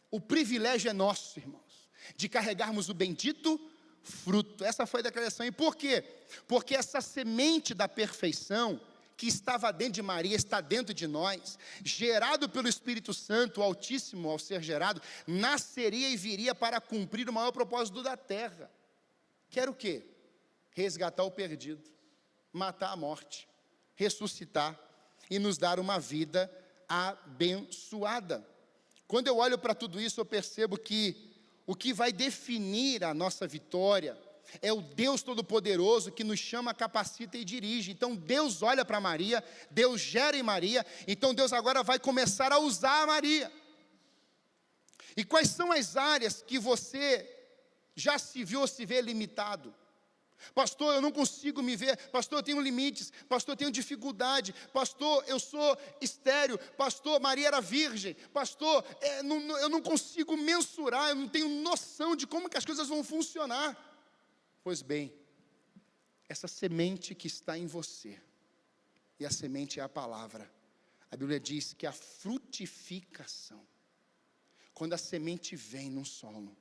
O privilégio é nosso, irmãos, de carregarmos o bendito fruto. Essa foi a declaração. E por quê? Porque essa semente da perfeição que estava dentro de Maria, está dentro de nós, gerado pelo Espírito Santo, o Altíssimo, ao ser gerado, nasceria e viria para cumprir o maior propósito da terra. Que era o quê? Resgatar o perdido, matar a morte, ressuscitar e nos dar uma vida abençoada. Quando eu olho para tudo isso, eu percebo que o que vai definir a nossa vitória é o Deus Todo-Poderoso que nos chama, capacita e dirige. Então Deus olha para Maria, Deus gera em Maria, então Deus agora vai começar a usar a Maria. E quais são as áreas que você já se viu ou se vê limitado? Pastor, eu não consigo me ver. Pastor, eu tenho limites. Pastor, eu tenho dificuldade. Pastor, eu sou estéril. Pastor, Maria era virgem. Pastor, eu não consigo mensurar, eu não tenho noção de como que as coisas vão funcionar. Pois bem, essa semente que está em você, e a semente é a palavra, a Bíblia diz que a frutificação, quando a semente vem no solo,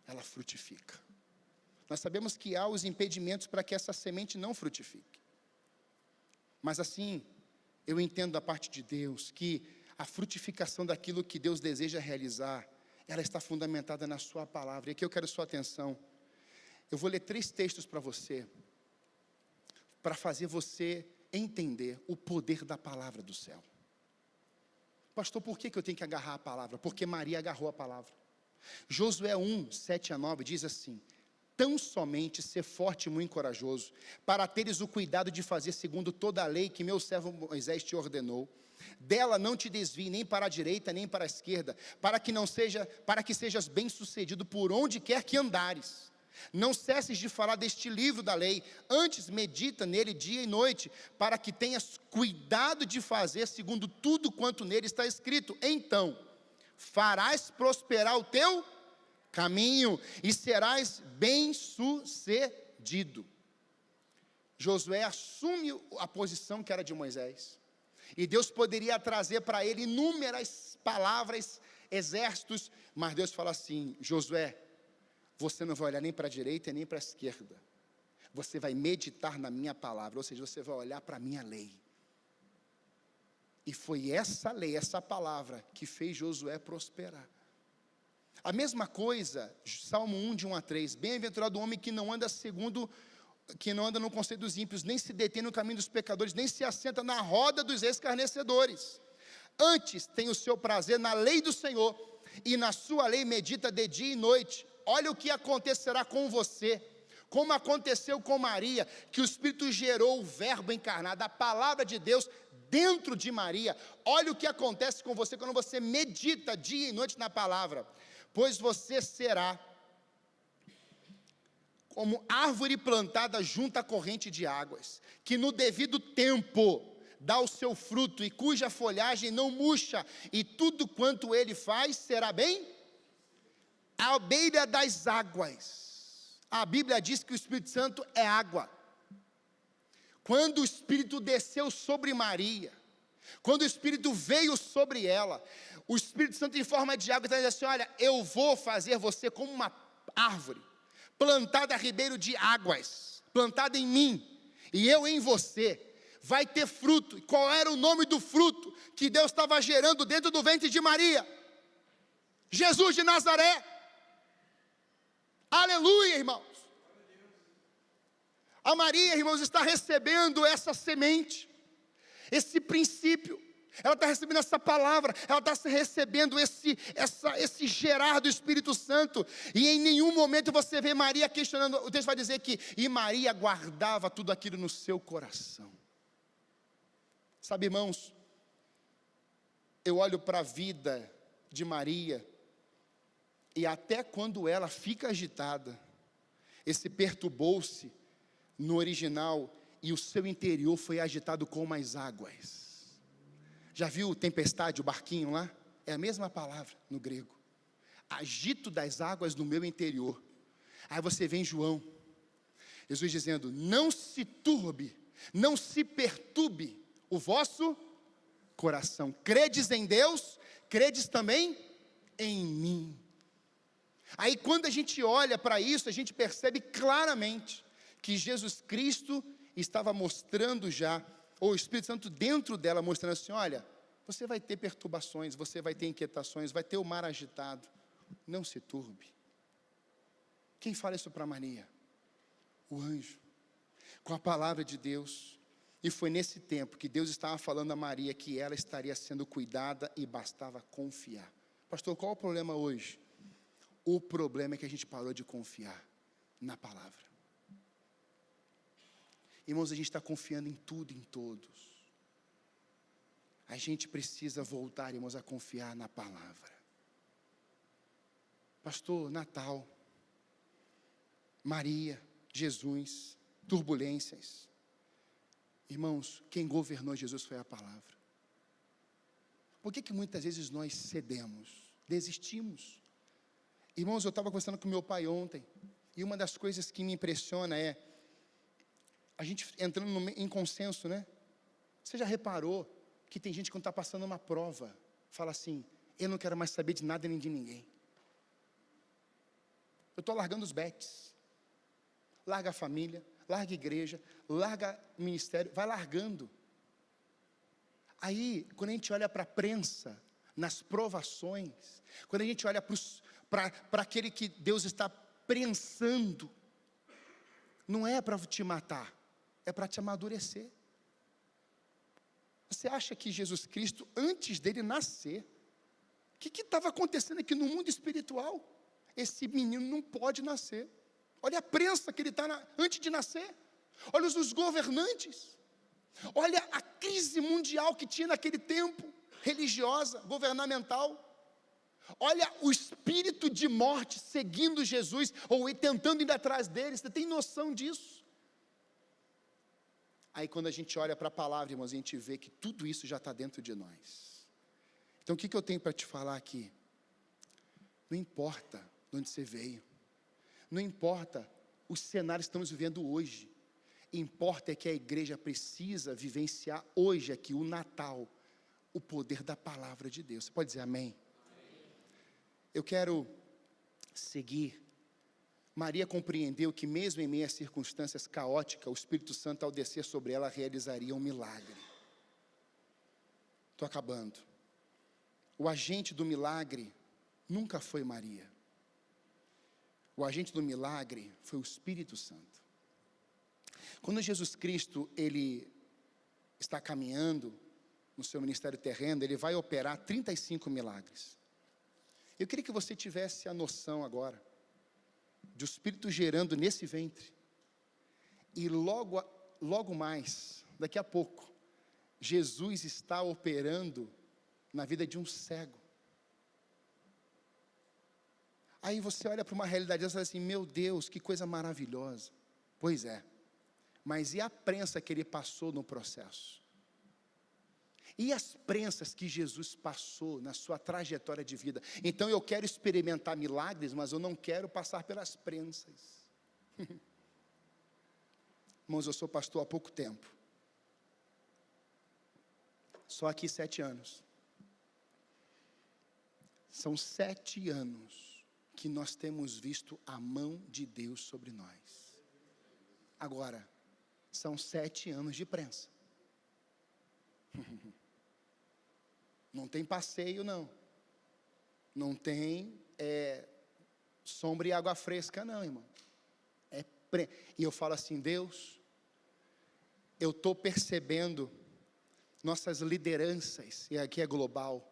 ela frutifica. Nós sabemos que há os impedimentos para que essa semente não frutifique, mas assim, eu entendo da parte de Deus, que a frutificação daquilo que Deus deseja realizar, ela está fundamentada na sua palavra, e aqui eu quero sua atenção. Eu vou ler 3 textos para você, para fazer você entender o poder da palavra do céu. Pastor, por que eu tenho que agarrar a palavra? Porque Maria agarrou a palavra. Josué 1, 7 a 9 diz assim: tão somente ser forte e muito corajoso, para teres o cuidado de fazer segundo toda a lei que meu servo Moisés te ordenou. Dela não te desvie nem para a direita nem para a esquerda, para que sejas bem sucedido por onde quer que andares. Não cesses de falar deste livro da lei, antes medita nele dia e noite, para que tenhas cuidado de fazer segundo tudo quanto nele está escrito. Então farás prosperar o teu caminho e serás bem sucedido. Josué assume a posição que era de Moisés, e Deus poderia trazer para ele inúmeras palavras, exércitos, mas Deus fala assim: Josué, você não vai olhar nem para a direita nem para a esquerda, você vai meditar na minha palavra, ou seja, você vai olhar para a minha lei. E foi essa lei, essa palavra, que fez Josué prosperar. A mesma coisa, Salmo 1, de 1 a 3, bem-aventurado o homem que não anda no conselho dos ímpios, nem se detém no caminho dos pecadores, nem se assenta na roda dos escarnecedores. Antes tem o seu prazer na lei do Senhor, e na sua lei medita de dia e noite. Olha o que acontecerá com você, como aconteceu com Maria, que o Espírito gerou o verbo encarnado, a palavra de Deus dentro de Maria. Olha o que acontece com você quando você medita dia e noite na palavra. Pois você será como árvore plantada junto à corrente de águas, que no devido tempo dá o seu fruto, e cuja folhagem não murcha, e tudo quanto ele faz será bem. À beira das águas. A Bíblia diz que o Espírito Santo é água. Quando o Espírito desceu sobre Maria, quando o Espírito veio sobre ela, o Espírito Santo em forma de água está dizendo assim: olha, eu vou fazer você como uma árvore, plantada a ribeiro de águas, plantada em mim, e eu em você, vai ter fruto. E qual era o nome do fruto que Deus estava gerando dentro do ventre de Maria? Jesus de Nazaré. Aleluia, irmãos. A Maria, irmãos, está recebendo essa semente, esse princípio. ela está recebendo essa palavra, ela está recebendo esse gerar do Espírito Santo, e em nenhum momento você vê Maria questionando. O texto vai dizer que, e Maria guardava tudo aquilo no seu coração. Sabe, irmãos, eu olho para a vida de Maria, e até quando ela fica agitada, esse perturbou-se no original, e o seu interior foi agitado como as águas. Já viu tempestade, o barquinho lá? É a mesma palavra no grego. Agito das águas no meu interior. Aí você vê em João, Jesus dizendo: não se turbe, não se perturbe o vosso coração. Credes em Deus, credes também em mim. Aí quando a gente olha para isso, a gente percebe claramente que Jesus Cristo estava mostrando já, ou o Espírito Santo dentro dela mostrando assim: olha, você vai ter perturbações, você vai ter inquietações, vai ter o mar agitado, não se turbe. Quem fala isso para Maria? O anjo, com a palavra de Deus. E foi nesse tempo que Deus estava falando a Maria que ela estaria sendo cuidada e bastava confiar. Pastor, qual é o problema hoje? O problema é que a gente parou de confiar na palavra. Irmãos, a gente está confiando em tudo e em todos. A gente precisa voltar, irmãos, a confiar na palavra. Pastor, Natal, Maria, Jesus, turbulências. Irmãos, quem governou Jesus foi a palavra. Por que muitas vezes nós cedemos, desistimos? Irmãos, eu estava conversando com meu pai ontem, e uma das coisas que me impressiona é a gente entrando em consenso, né? Você já reparou que tem gente que quando está passando uma prova, fala assim: eu não quero mais saber de nada nem de ninguém. Eu estou largando os betes. Larga a família, larga a igreja, larga o ministério, vai largando. Aí, quando a gente olha para a prensa, nas provações, quando a gente olha para aquele que Deus está prensando, não é para te matar, é para te amadurecer. Você acha que Jesus Cristo, antes dele nascer, o que estava acontecendo aqui no mundo espiritual? Esse menino não pode nascer. Olha a prensa que ele está antes de nascer. Olha os governantes. Olha a crise mundial que tinha naquele tempo, religiosa, governamental. Olha o espírito de morte seguindo Jesus, ou tentando ir atrás dele. Você tem noção disso? Aí quando a gente olha para a palavra, irmãos, a gente vê que tudo isso já está dentro de nós. Então o que eu tenho para te falar aqui? Não importa de onde você veio, não importa os cenários que estamos vivendo hoje, importa é que a igreja precisa vivenciar hoje aqui, o Natal, o poder da palavra de Deus. Você pode dizer amém? Eu quero seguir. Maria compreendeu que mesmo em meio a circunstâncias caóticas, o Espírito Santo, ao descer sobre ela, realizaria um milagre. Estou acabando. O agente do milagre nunca foi Maria. O agente do milagre foi o Espírito Santo. Quando Jesus Cristo, ele está caminhando no seu ministério terreno, ele vai operar 35 milagres. Eu queria que você tivesse a noção agora de o Espírito gerando nesse ventre. E logo mais, daqui a pouco, Jesus está operando na vida de um cego. Aí você olha para uma realidade e fala assim: meu Deus, que coisa maravilhosa. Pois é, mas e a prensa que ele passou no processo? E as prensas que Jesus passou na sua trajetória de vida? Então eu quero experimentar milagres, mas eu não quero passar pelas prensas. Irmãos, eu sou pastor há pouco tempo. Só aqui 7 anos. São 7 anos que nós temos visto a mão de Deus sobre nós. Agora, são 7 anos de prensa. Não tem passeio, não. Não tem sombra e água fresca, não, irmão. E eu falo assim: Deus, eu estou percebendo nossas lideranças, e aqui é global,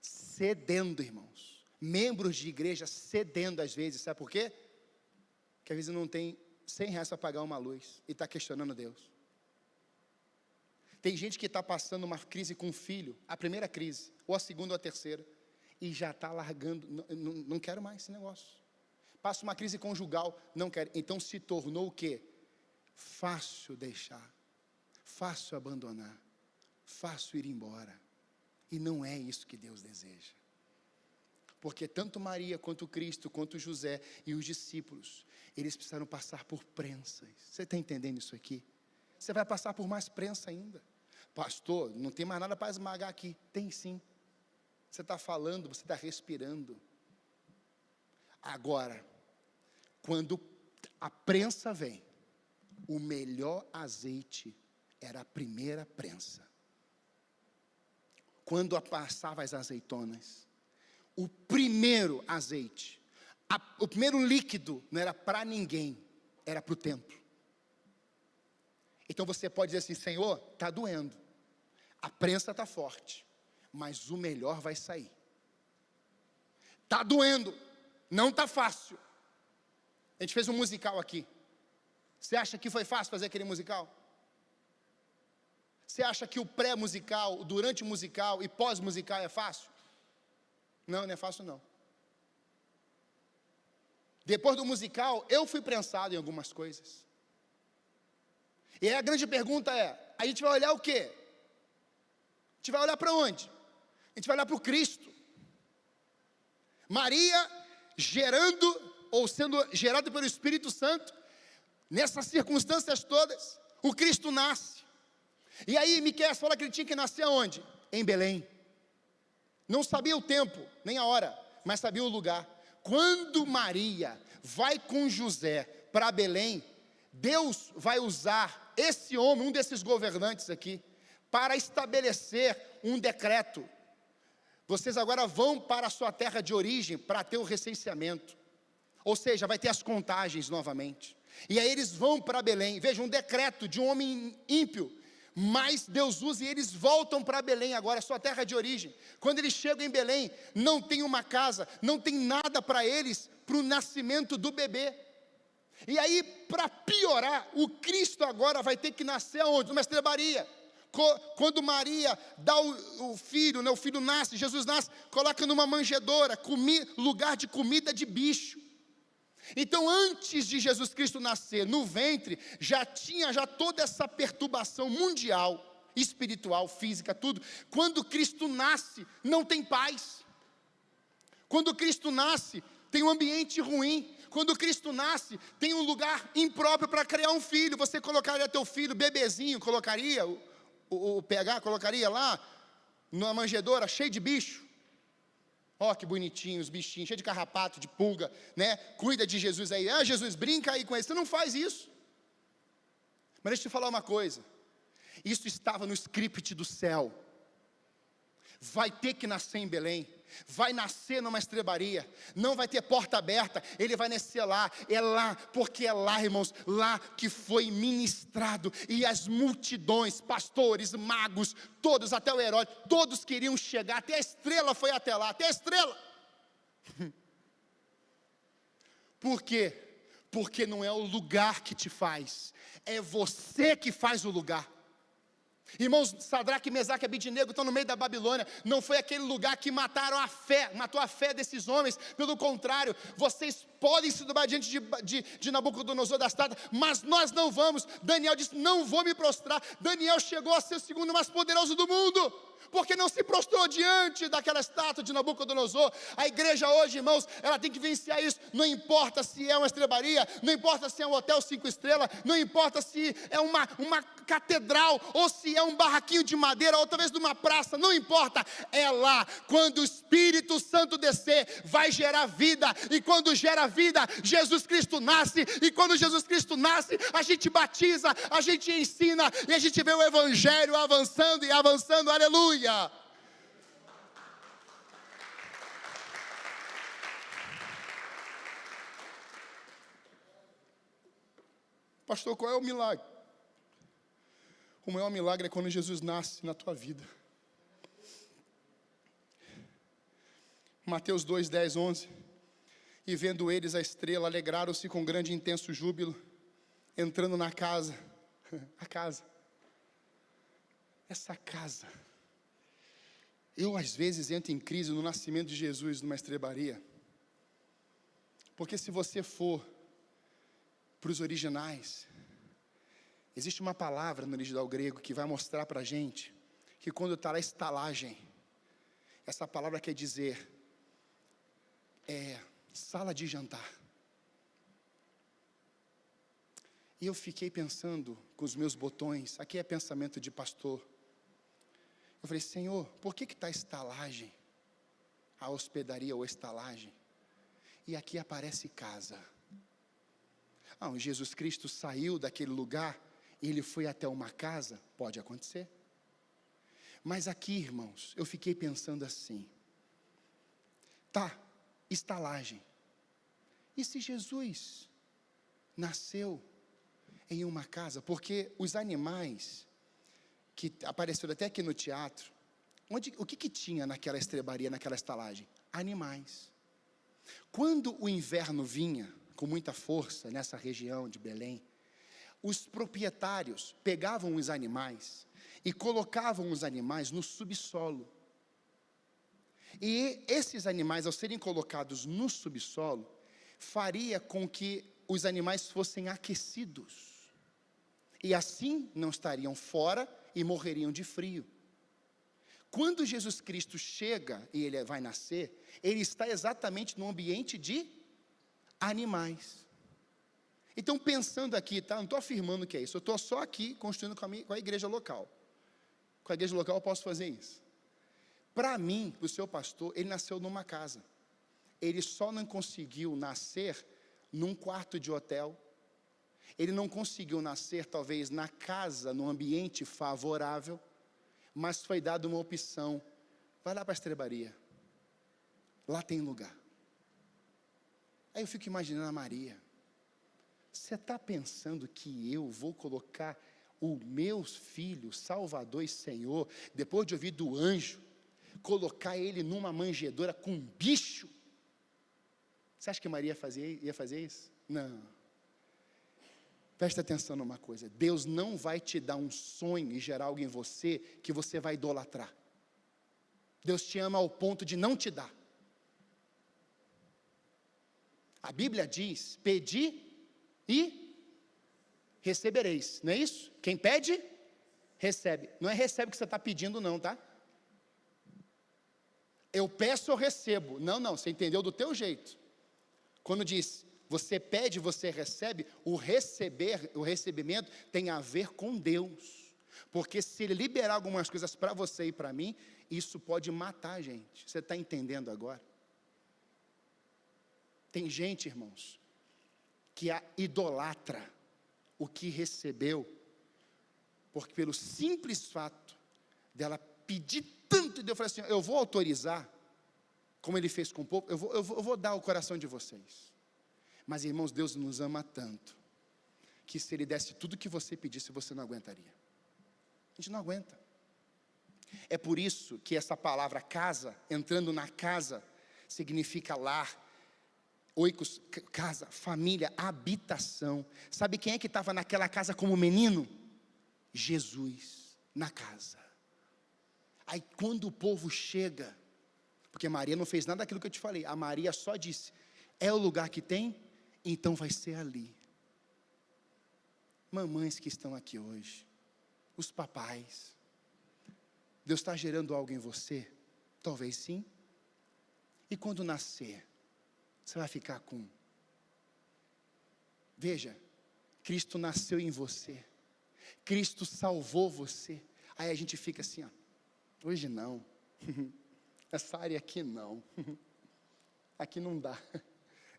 cedendo, irmãos. Membros de igreja cedendo às vezes, sabe por quê? Porque às vezes não tem 100 reais para pagar uma luz e está questionando Deus. Tem gente que está passando uma crise com o filho, a primeira crise, ou a segunda ou a terceira, e já está largando, não quero mais esse negócio. Passa uma crise conjugal, não quero. Então se tornou o quê? Fácil deixar, fácil abandonar, fácil ir embora. E não é isso que Deus deseja. Porque tanto Maria, quanto Cristo, quanto José e os discípulos, eles precisaram passar por prensas. Você está entendendo isso aqui? Você vai passar por mais prensa ainda. Pastor, não tem mais nada para esmagar aqui. Tem sim. Você está falando, você está respirando. Agora, quando a prensa vem, o melhor azeite era a primeira prensa. Quando passava as azeitonas, o primeiro azeite, o primeiro líquido não era para ninguém, era para o templo. Então você pode dizer assim: Senhor, está doendo, a prensa está forte, mas o melhor vai sair. Está doendo, não está fácil. A gente fez um musical aqui. Você acha que foi fácil fazer aquele musical? Você acha que o pré-musical, o durante o musical e pós-musical é fácil? Não, não é fácil não. Depois do musical, eu fui prensado em algumas coisas. E aí a grande pergunta é, a gente vai olhar o quê? A gente vai olhar para onde? A gente vai olhar para o Cristo. Maria, gerando, ou sendo gerada pelo Espírito Santo, nessas circunstâncias todas, o Cristo nasce. E aí Miqueias fala que ele tinha que nascer aonde? Em Belém. Não sabia o tempo, nem a hora, mas sabia o lugar. Quando Maria vai com José para Belém, Deus vai usar esse homem, um desses governantes aqui, para estabelecer um decreto. Vocês agora vão para a sua terra de origem, para ter o recenseamento. Ou seja, vai ter as contagens novamente. E aí eles vão para Belém. Veja, um decreto de um homem ímpio, mas Deus usa e eles voltam para Belém agora, sua terra de origem. Quando eles chegam em Belém, não tem uma casa, não tem nada para eles, para o nascimento do bebê. E aí, para piorar, o Cristo agora vai ter que nascer aonde? Numa estrebaria. Quando Maria dá o filho, né, o filho nasce, Jesus nasce, coloca numa manjedoura, lugar de comida de bicho. Então, antes de Jesus Cristo nascer, no ventre, já tinha toda essa perturbação mundial, espiritual, física, tudo. Quando Cristo nasce, não tem paz. Quando Cristo nasce, tem um ambiente ruim. Quando Cristo nasce, tem um lugar impróprio para criar um filho. Você colocaria teu filho, bebezinho, colocaria, o PH colocaria lá, numa manjedoura, cheio de bicho. Ó, que bonitinho, os bichinhos, cheio de carrapato, de pulga, né? Cuida de Jesus aí. Ah, Jesus, brinca aí com ele. Você não faz isso. Mas deixa eu te falar uma coisa. Isso estava no script do céu. Vai ter que nascer em Belém. Vai nascer numa estrebaria. Não vai ter porta aberta. Ele vai nascer lá. É lá, porque é lá, irmãos, lá que foi ministrado. E as multidões, pastores, magos, todos, até o Herodes, todos queriam chegar. Até a estrela foi até lá. Até a estrela. Por quê? Porque não é o lugar que te faz. É você que faz o lugar. Irmãos, Sadraque, Mesaque e Abidnego estão no meio da Babilônia. Não foi aquele lugar que matou a fé desses homens. Pelo contrário, vocês podem se dobrar diante de Nabucodonosor da estátua, mas nós não vamos. Daniel disse, não vou me prostrar. Daniel chegou a ser o segundo mais poderoso do mundo, porque não se prostrou diante daquela estátua de Nabucodonosor. A igreja hoje, irmãos, ela tem que vencer isso. Não importa se é uma estrebaria, não importa se é um hotel 5 estrelas, não importa se é uma catedral, ou se é um barraquinho de madeira, ou talvez de uma praça, não importa, é lá. Quando o Espírito Santo descer, vai gerar vida, e quando gera vida, Jesus Cristo nasce, e quando Jesus Cristo nasce, a gente batiza, a gente ensina, e a gente vê o Evangelho avançando e avançando, aleluia. Pastor, qual é o milagre? O maior milagre é quando Jesus nasce na tua vida. Mateus 2, 10, 11. E vendo eles a estrela, alegraram-se com grande e intenso júbilo, entrando na casa. A casa. Essa casa. Eu, às vezes, entro em crise no nascimento de Jesus numa estrebaria. Porque se você for para os originais, existe uma palavra no original grego que vai mostrar para a gente que quando está lá estalagem, essa palavra quer dizer sala de jantar. E eu fiquei pensando com os meus botões, aqui é pensamento de pastor. Eu falei, Senhor, por que está estalagem? A hospedaria ou estalagem? E aqui aparece casa. Jesus Cristo saiu daquele lugar e ele foi até uma casa? Pode acontecer. Mas aqui, irmãos, eu fiquei pensando assim. Estalagem. E se Jesus nasceu em uma casa? Porque os animais que apareceram até aqui no teatro, o que tinha naquela estrebaria, naquela estalagem? Animais. Quando o inverno vinha com muita força nessa região de Belém, os proprietários pegavam os animais e colocavam os animais no subsolo. E esses animais, ao serem colocados no subsolo, faria com que os animais fossem aquecidos. E assim não estariam fora e morreriam de frio. Quando Jesus Cristo chega e ele vai nascer, ele está exatamente no ambiente de animais. Então, pensando aqui, não estou afirmando que é isso, eu estou só aqui construindo com a igreja local. Com a igreja local eu posso fazer isso. Para mim, para o seu pastor, ele nasceu numa casa. Ele só não conseguiu nascer num quarto de hotel. Ele não conseguiu nascer, talvez, na casa, num ambiente favorável. Mas foi dada uma opção. Vai lá para a estrebaria. Lá tem lugar. Aí eu fico imaginando a Maria. Você está pensando que eu vou colocar o meu filho, Salvador e Senhor, depois de ouvir do anjo, colocar ele numa manjedoura com um bicho? Você acha que Maria ia fazer isso? Não. Preste atenção numa coisa. Deus não vai te dar um sonho e gerar algo em você que você vai idolatrar. Deus te ama ao ponto de não te dar. A Bíblia diz, pedi e recebereis, não é isso? Quem pede, recebe. Não é recebe o que você está pedindo não, tá? Eu peço ou recebo. Não, você entendeu do teu jeito. Quando diz, você pede, você recebe, o recebimento tem a ver com Deus. Porque se Ele liberar algumas coisas para você e para mim, isso pode matar a gente. Você está entendendo agora? Tem gente, irmãos, que idolatra o que recebeu, porque pelo simples fato dela pedir tanto, e Deus falou assim, eu vou autorizar, como Ele fez com o povo, eu vou dar o coração de vocês. Mas, irmãos, Deus nos ama tanto, que se Ele desse tudo que você pedisse, você não aguentaria. A gente não aguenta. É por isso que essa palavra casa, entrando na casa, significa lar, oikos, casa, família, habitação. Sabe quem é que estava naquela casa como menino? Jesus, na casa. Aí quando o povo chega, porque Maria não fez nada daquilo que eu te falei, a Maria só disse, é o lugar que tem, então vai ser ali. Mamães que estão aqui hoje, os papais, Deus está gerando algo em você? Talvez sim. E quando nascer, você vai ficar com... Veja, Cristo nasceu em você, Cristo salvou você. Aí a gente fica assim, hoje não, essa área aqui não, aqui não dá,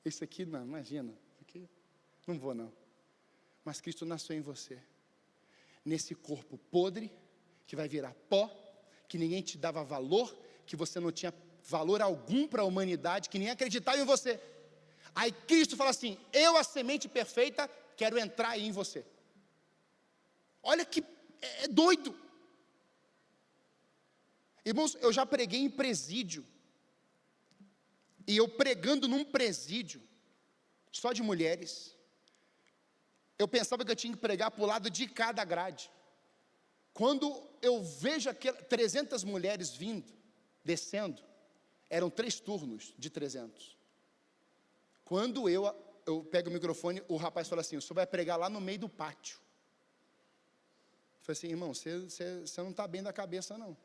esse aqui não, imagina, aqui não vou não. Mas Cristo nasceu em você, nesse corpo podre, que vai virar pó, que ninguém te dava valor, que você não tinha valor algum para a humanidade, que nem acreditava em você. Aí Cristo fala assim, eu, a semente perfeita, quero entrar aí em você. Olha que É doido. Irmãos, eu já preguei em presídio. E eu pregando num presídio, só de mulheres, eu pensava que eu tinha que pregar para o lado de cada grade. Quando eu vejo 300 mulheres vindo, descendo, eram 3 turnos de 300. Quando eu pego o microfone, o rapaz fala assim: o senhor vai pregar lá no meio do pátio. Eu falei assim: irmão, você não está bem da cabeça não.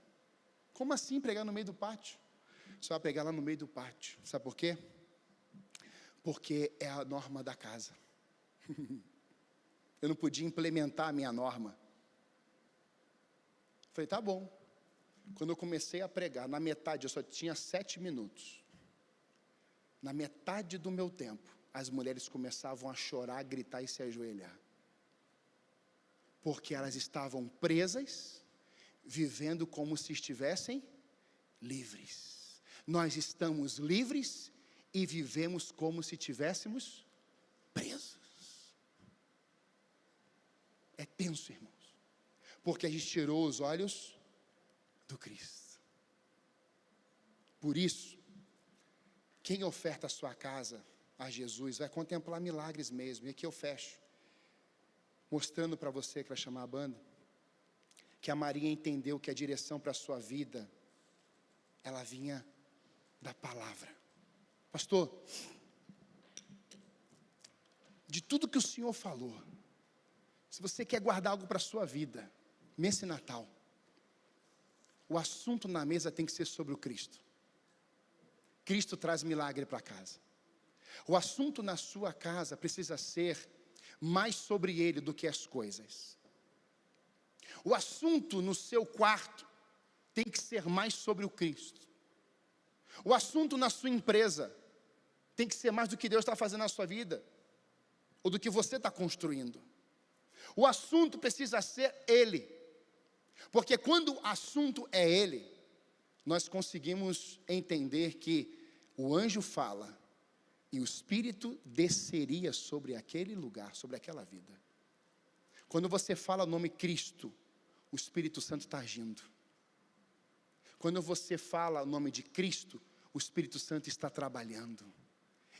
Como assim pregar no meio do pátio? Você vai pregar lá no meio do pátio. Sabe por quê? Porque é a norma da casa. Eu não podia implementar a minha norma. Falei, tá bom. Quando eu comecei a pregar, na metade, eu só tinha 7 minutos. Na metade do meu tempo, as mulheres começavam a chorar, a gritar e se ajoelhar. Porque elas estavam presas, vivendo como se estivessem livres. Nós estamos livres e vivemos como se estivéssemos presos. É tenso, irmãos, porque a gente tirou os olhos do Cristo. Por isso, quem oferta a sua casa a Jesus vai contemplar milagres mesmo. E aqui eu fecho, mostrando para você, que vai chamar a banda, que a Maria entendeu que a direção para a sua vida, ela vinha da palavra. Pastor, de tudo que o Senhor falou, se você quer guardar algo para a sua vida, nesse Natal, o assunto na mesa tem que ser sobre o Cristo. Cristo traz milagre para casa. O assunto na sua casa precisa ser mais sobre Ele do que as coisas. O assunto no seu quarto tem que ser mais sobre o Cristo. O assunto na sua empresa tem que ser mais do que Deus está fazendo na sua vida, ou do que você está construindo. O assunto precisa ser Ele, porque quando o assunto é Ele, nós conseguimos entender que o anjo fala, e o Espírito desceria sobre aquele lugar, sobre aquela vida. Quando você fala o nome Cristo, o Espírito Santo está agindo. Quando você fala o nome de Cristo, o Espírito Santo está trabalhando.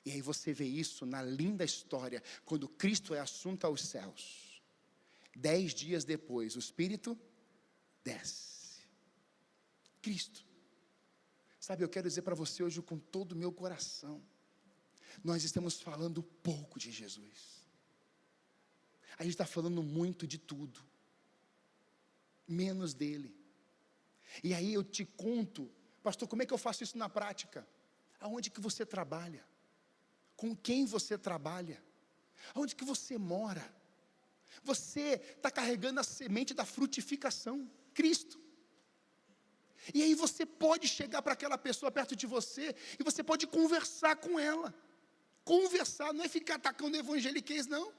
E aí você vê isso na linda história, quando Cristo é assunto aos céus. 10 dias depois, o Espírito desce. Cristo. Sabe, eu quero dizer para você hoje com todo o meu coração, nós estamos falando pouco de Jesus. A gente está falando muito de tudo, menos dele. E aí eu te conto, pastor, como é que eu faço isso na prática? Aonde que você trabalha? Com quem você trabalha? Aonde que você mora? Você está carregando a semente da frutificação, Cristo. E aí você pode chegar para aquela pessoa perto de você, e você pode conversar com ela. Conversar, não é ficar atacando evangeliquez, não.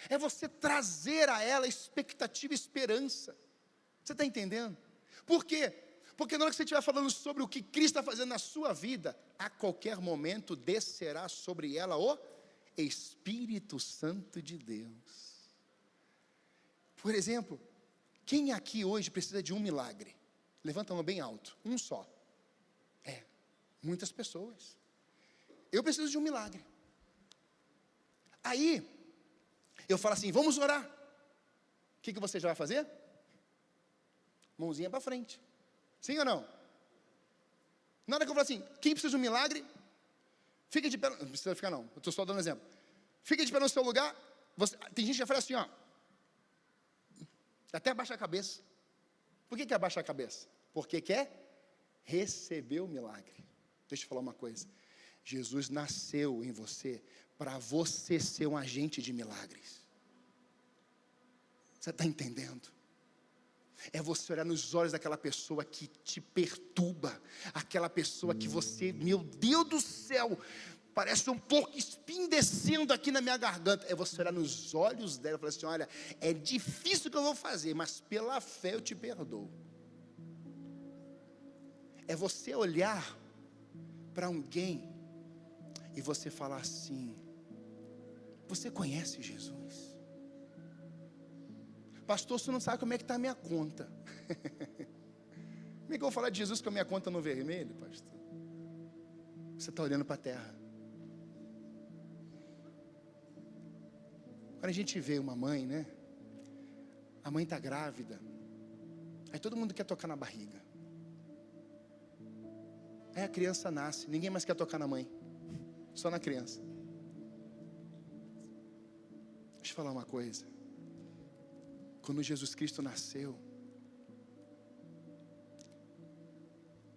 É você trazer a ela expectativa e esperança. Você está entendendo? Por quê? Porque na hora que você estiver falando sobre o que Cristo está fazendo na sua vida, a qualquer momento descerá sobre ela o Espírito Santo de Deus. Por exemplo, quem aqui hoje precisa de um milagre? Levanta a mão bem alto, um só. Muitas pessoas. Eu preciso de um milagre. Aí, eu falo assim, vamos orar. O que você já vai fazer? Mãozinha para frente. Sim ou não? Na hora que eu falo assim, quem precisa de um milagre? Fica de pé, não precisa ficar não, eu estou só dando exemplo. Fica de pé no seu lugar, tem gente que já fala assim, ó. Até abaixa a cabeça. Por que abaixa a cabeça? Porque quer receber o milagre. Deixa eu falar uma coisa. Jesus nasceu em você para você ser um agente de milagres. Você está entendendo? É você olhar nos olhos daquela pessoa que te perturba, aquela pessoa que você, meu Deus do céu, parece um porco espinho descendo aqui na minha garganta. É você olhar nos olhos dela e falar assim, olha, é difícil o que eu vou fazer, mas pela fé eu te perdoo. É você olhar para alguém e você falar assim, você conhece Jesus? Pastor, você não sabe como é que está a minha conta. Como é que eu vou falar de Jesus com a minha conta no vermelho, pastor? Você está olhando para a terra. Quando a gente vê uma mãe, né? A mãe está grávida. Aí todo mundo quer tocar na barriga. Aí a criança nasce. Ninguém mais quer tocar na mãe. Só na criança. Deixa eu falar uma coisa. Quando Jesus Cristo nasceu,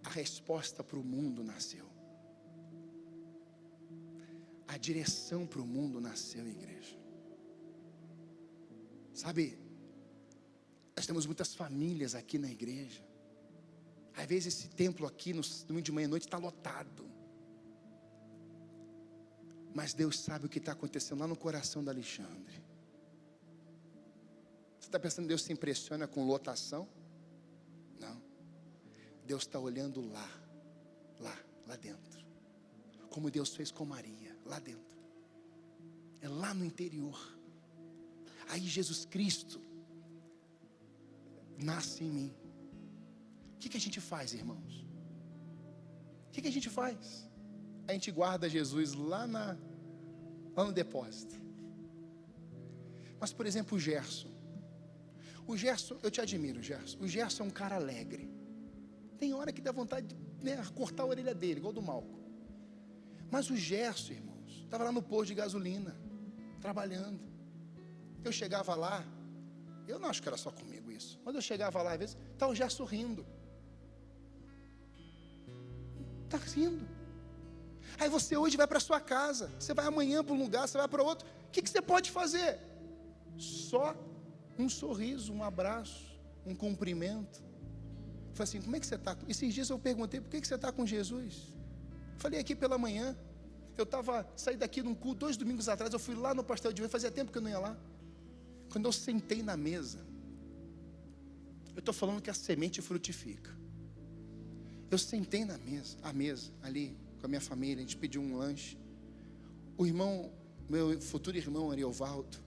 a resposta para o mundo nasceu. A direção para o mundo nasceu, igreja. Sabe, nós temos muitas famílias aqui na igreja. Às vezes esse templo aqui, no domingo de manhã e noite, está lotado. Mas Deus sabe o que está acontecendo lá no coração da Alexandre. Você está pensando que Deus se impressiona com lotação? Não. Deus está olhando lá dentro. Como Deus fez com Maria, lá dentro. É lá no interior. Aí Jesus Cristo nasce em mim. O que a gente faz, irmãos? O que a gente faz? A gente guarda Jesus lá no depósito. Mas, por exemplo, o Gerson, eu te admiro, Gerson. O Gerson é um cara alegre. Tem hora que dá vontade de cortar a orelha dele, igual do Malco. Mas o Gerson, irmãos, estava lá no posto de gasolina, trabalhando. Eu chegava lá, eu não acho que era só comigo isso, mas eu chegava lá, às vezes, está o Gerson rindo. Está rindo. Aí você hoje vai para sua casa, você vai amanhã para um lugar, você vai para outro. O que você pode fazer? Só um sorriso, um abraço, um cumprimento. Falei assim, como é que você está? Esses dias eu perguntei, por que você está com Jesus? Falei aqui pela manhã, saí daqui num culto, 2 domingos atrás, eu fui lá no pastel de hoje, fazia tempo que eu não ia lá. Quando eu sentei na mesa, eu estou falando que a semente frutifica. Eu sentei na mesa, ali, com a minha família, a gente pediu um lanche. O irmão, meu futuro irmão, Ariovaldo,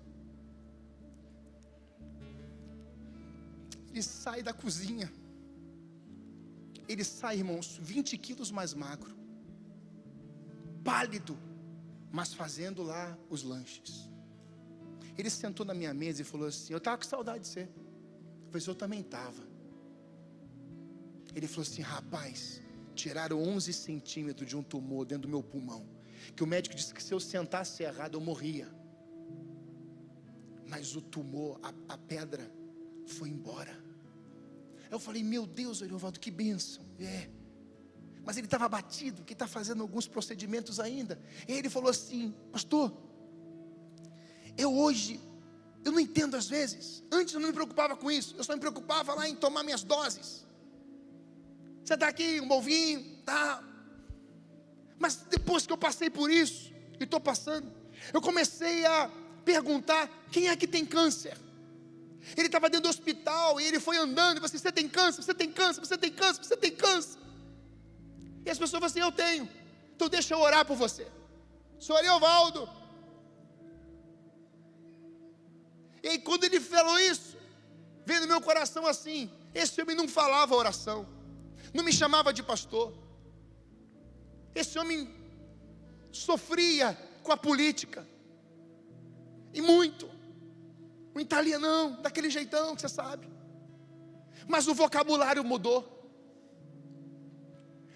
ele sai da cozinha. Ele sai, irmãos, 20 quilos mais magro, pálido, mas fazendo lá os lanches. Ele sentou na minha mesa e falou assim, eu estava com saudade de você. Eu falei, eu também estava. Ele falou assim, rapaz, tiraram 11 centímetros de um tumor dentro do meu pulmão, que o médico disse que se eu sentasse errado eu morria. Mas o tumor, a pedra, foi embora. Eu falei, meu Deus, Ariovaldo, que bênção. Mas ele estava abatido, que está fazendo alguns procedimentos ainda. E ele falou assim, pastor, eu não entendo às vezes. Antes eu não me preocupava com isso, eu só me preocupava lá em tomar minhas doses. Você está aqui, um bom vinho, tá? Mas depois que eu passei por isso, e estou passando, eu comecei a perguntar, quem é que tem câncer? Ele estava dentro do hospital, e ele foi andando, e falou assim, você tem câncer, você tem câncer, você tem câncer, você tem câncer. E as pessoas falam assim, eu tenho, então deixa eu orar por você. Sou Ariovaldo. E aí quando ele falou isso, veio no meu coração assim, esse homem não falava oração, não me chamava de pastor. Esse homem sofria com a política, e muito, um italianão, daquele jeitão que você sabe, mas o vocabulário mudou.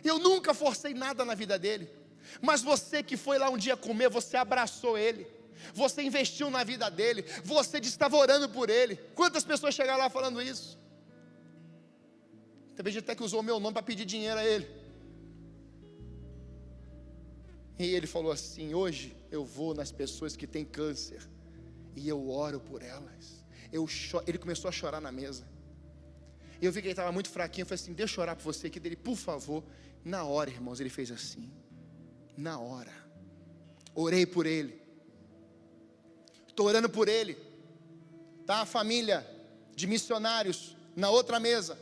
Eu nunca forcei nada na vida dele, mas você que foi lá um dia comer, você abraçou ele, você investiu na vida dele, você estava orando por ele. Quantas pessoas chegaram lá falando isso? Teve gente até que usou o meu nome para pedir dinheiro a ele. E ele falou assim, hoje eu vou nas pessoas que têm câncer, e eu oro por elas. Ele começou a chorar na mesa. Eu vi que ele estava muito fraquinho, eu falei assim, deixa eu orar por você aqui dele, por favor. Na hora, irmãos, ele fez assim, na hora, orei por ele, estou orando por ele, está a família de missionários na outra mesa,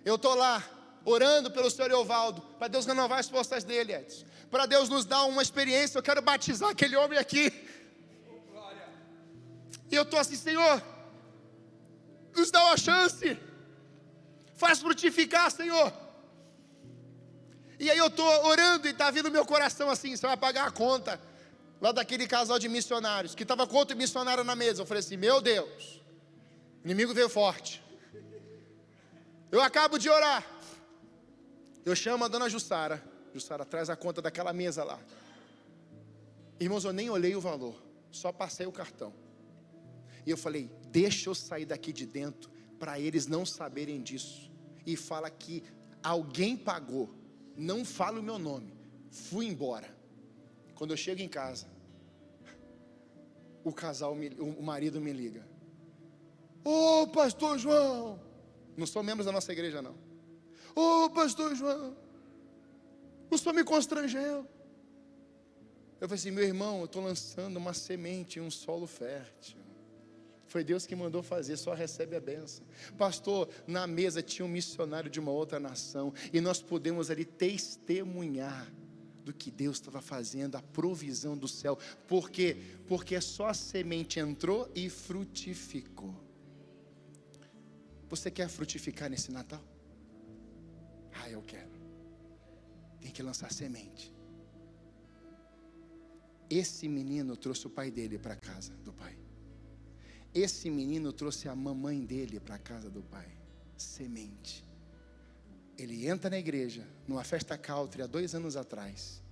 eu estou lá, orando pelo senhor Ariovaldo, para Deus renovar as forças dele, Edson, para Deus nos dar uma experiência, eu quero batizar aquele homem aqui, e eu estou assim, Senhor, Nos dá uma chance. Faz frutificar, Senhor. E aí eu estou orando e está vindo no meu coração assim: você vai pagar a conta lá daquele casal de missionários, que estava com outro missionário na mesa. Eu falei assim: meu Deus, o inimigo veio forte. Eu acabo de orar. Eu chamo a dona Jussara. Jussara, traz a conta daquela mesa lá. Irmãos, eu nem olhei o valor, só passei o cartão. E eu falei: deixa eu sair daqui de dentro, para eles não saberem disso. E fala que alguém pagou, não fala o meu nome. Fui embora. Quando eu chego em casa, o marido me liga: ô pastor João, não são membros da nossa igreja não. Ô pastor João, o senhor me constrangeu. Eu falei assim: meu irmão, eu estou lançando uma semente em um solo fértil. Foi Deus que mandou fazer, só recebe a bênção. Pastor, na mesa tinha um missionário de uma outra nação, e nós pudemos ali testemunhar do que Deus estava fazendo, a provisão do céu. Por quê? Porque só a semente entrou e frutificou. Você quer frutificar nesse Natal? Ah, eu quero. Tem que lançar semente. Esse menino trouxe o pai dele para a casa do pai. Esse menino trouxe a mamãe dele para a casa do pai. Semente. Ele entra na igreja, numa festa country, há 2 anos atrás.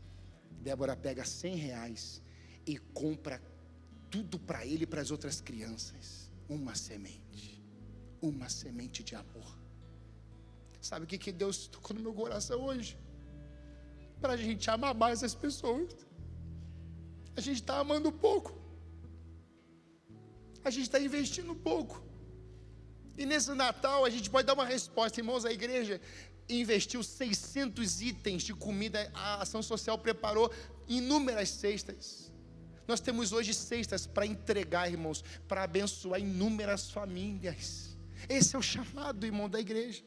Débora pega R$100 e compra tudo para ele e para as outras crianças. Uma semente de amor. Sabe o que Deus tocou no meu coração hoje? Para a gente amar mais as pessoas. A gente está amando pouco. A gente está investindo pouco. E nesse Natal a gente pode dar uma resposta. Irmãos, a igreja investiu 600 itens de comida. A ação social preparou inúmeras cestas. Nós temos hoje cestas para entregar, irmãos, para abençoar inúmeras famílias. Esse é o chamado, irmão, da igreja.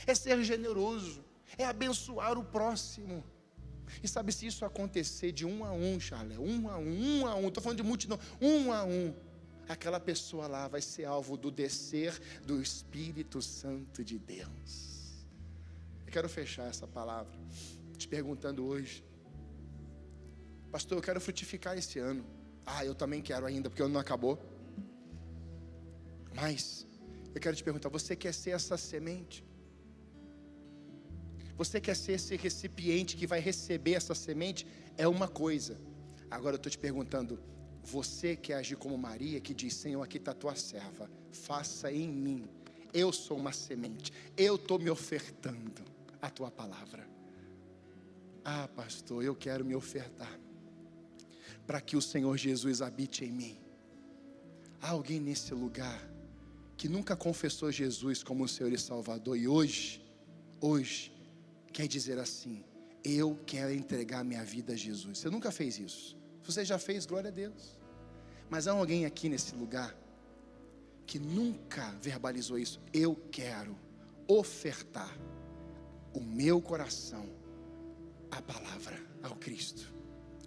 É ser generoso, é abençoar o próximo. E sabe, se isso acontecer de 1 a 1, Charles, 1 a 1, estou falando de multidão, 1 a 1, aquela pessoa lá vai ser alvo do descer do Espírito Santo de Deus. Eu quero fechar essa palavra te perguntando hoje: pastor, eu quero frutificar esse ano. Ah, eu também quero ainda, porque o ano não acabou. Mas eu quero te perguntar: você quer ser essa semente? Você quer ser esse recipiente que vai receber essa semente? É uma coisa. Agora eu estou te perguntando: você quer agir como Maria, que diz: Senhor, aqui está a tua serva, faça em mim. Eu sou uma semente, eu estou me ofertando a tua palavra. Ah, pastor, eu quero me ofertar para que o Senhor Jesus habite em mim. Há alguém nesse lugar que nunca confessou Jesus como o Senhor e Salvador, e hoje quer dizer assim: eu quero entregar minha vida a Jesus. Você nunca fez isso. Se você já fez, glória a Deus. Mas há alguém aqui nesse lugar que nunca verbalizou isso: eu quero ofertar o meu coração à palavra, ao Cristo.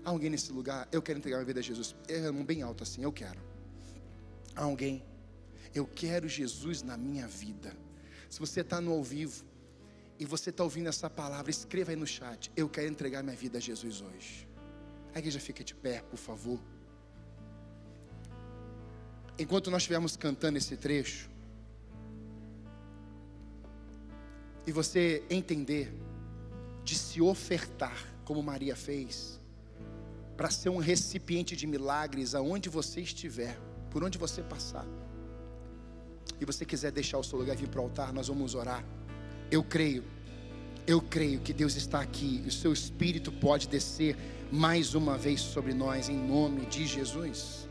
Há alguém nesse lugar: eu quero entregar minha vida a Jesus. É bem alto assim: eu quero. Há alguém: eu quero Jesus na minha vida. Se você está no ao vivo e você está ouvindo essa palavra, escreva aí no chat: eu quero entregar minha vida a Jesus hoje. A igreja fica de pé, por favor. Enquanto nós estivermos cantando esse trecho, e você entender de se ofertar, como Maria fez, para ser um recipiente de milagres aonde você estiver, por onde você passar, e você quiser deixar o seu lugar e vir para o altar, nós vamos orar. Eu creio que Deus está aqui, e o seu Espírito pode descer mais uma vez sobre nós, em nome de Jesus.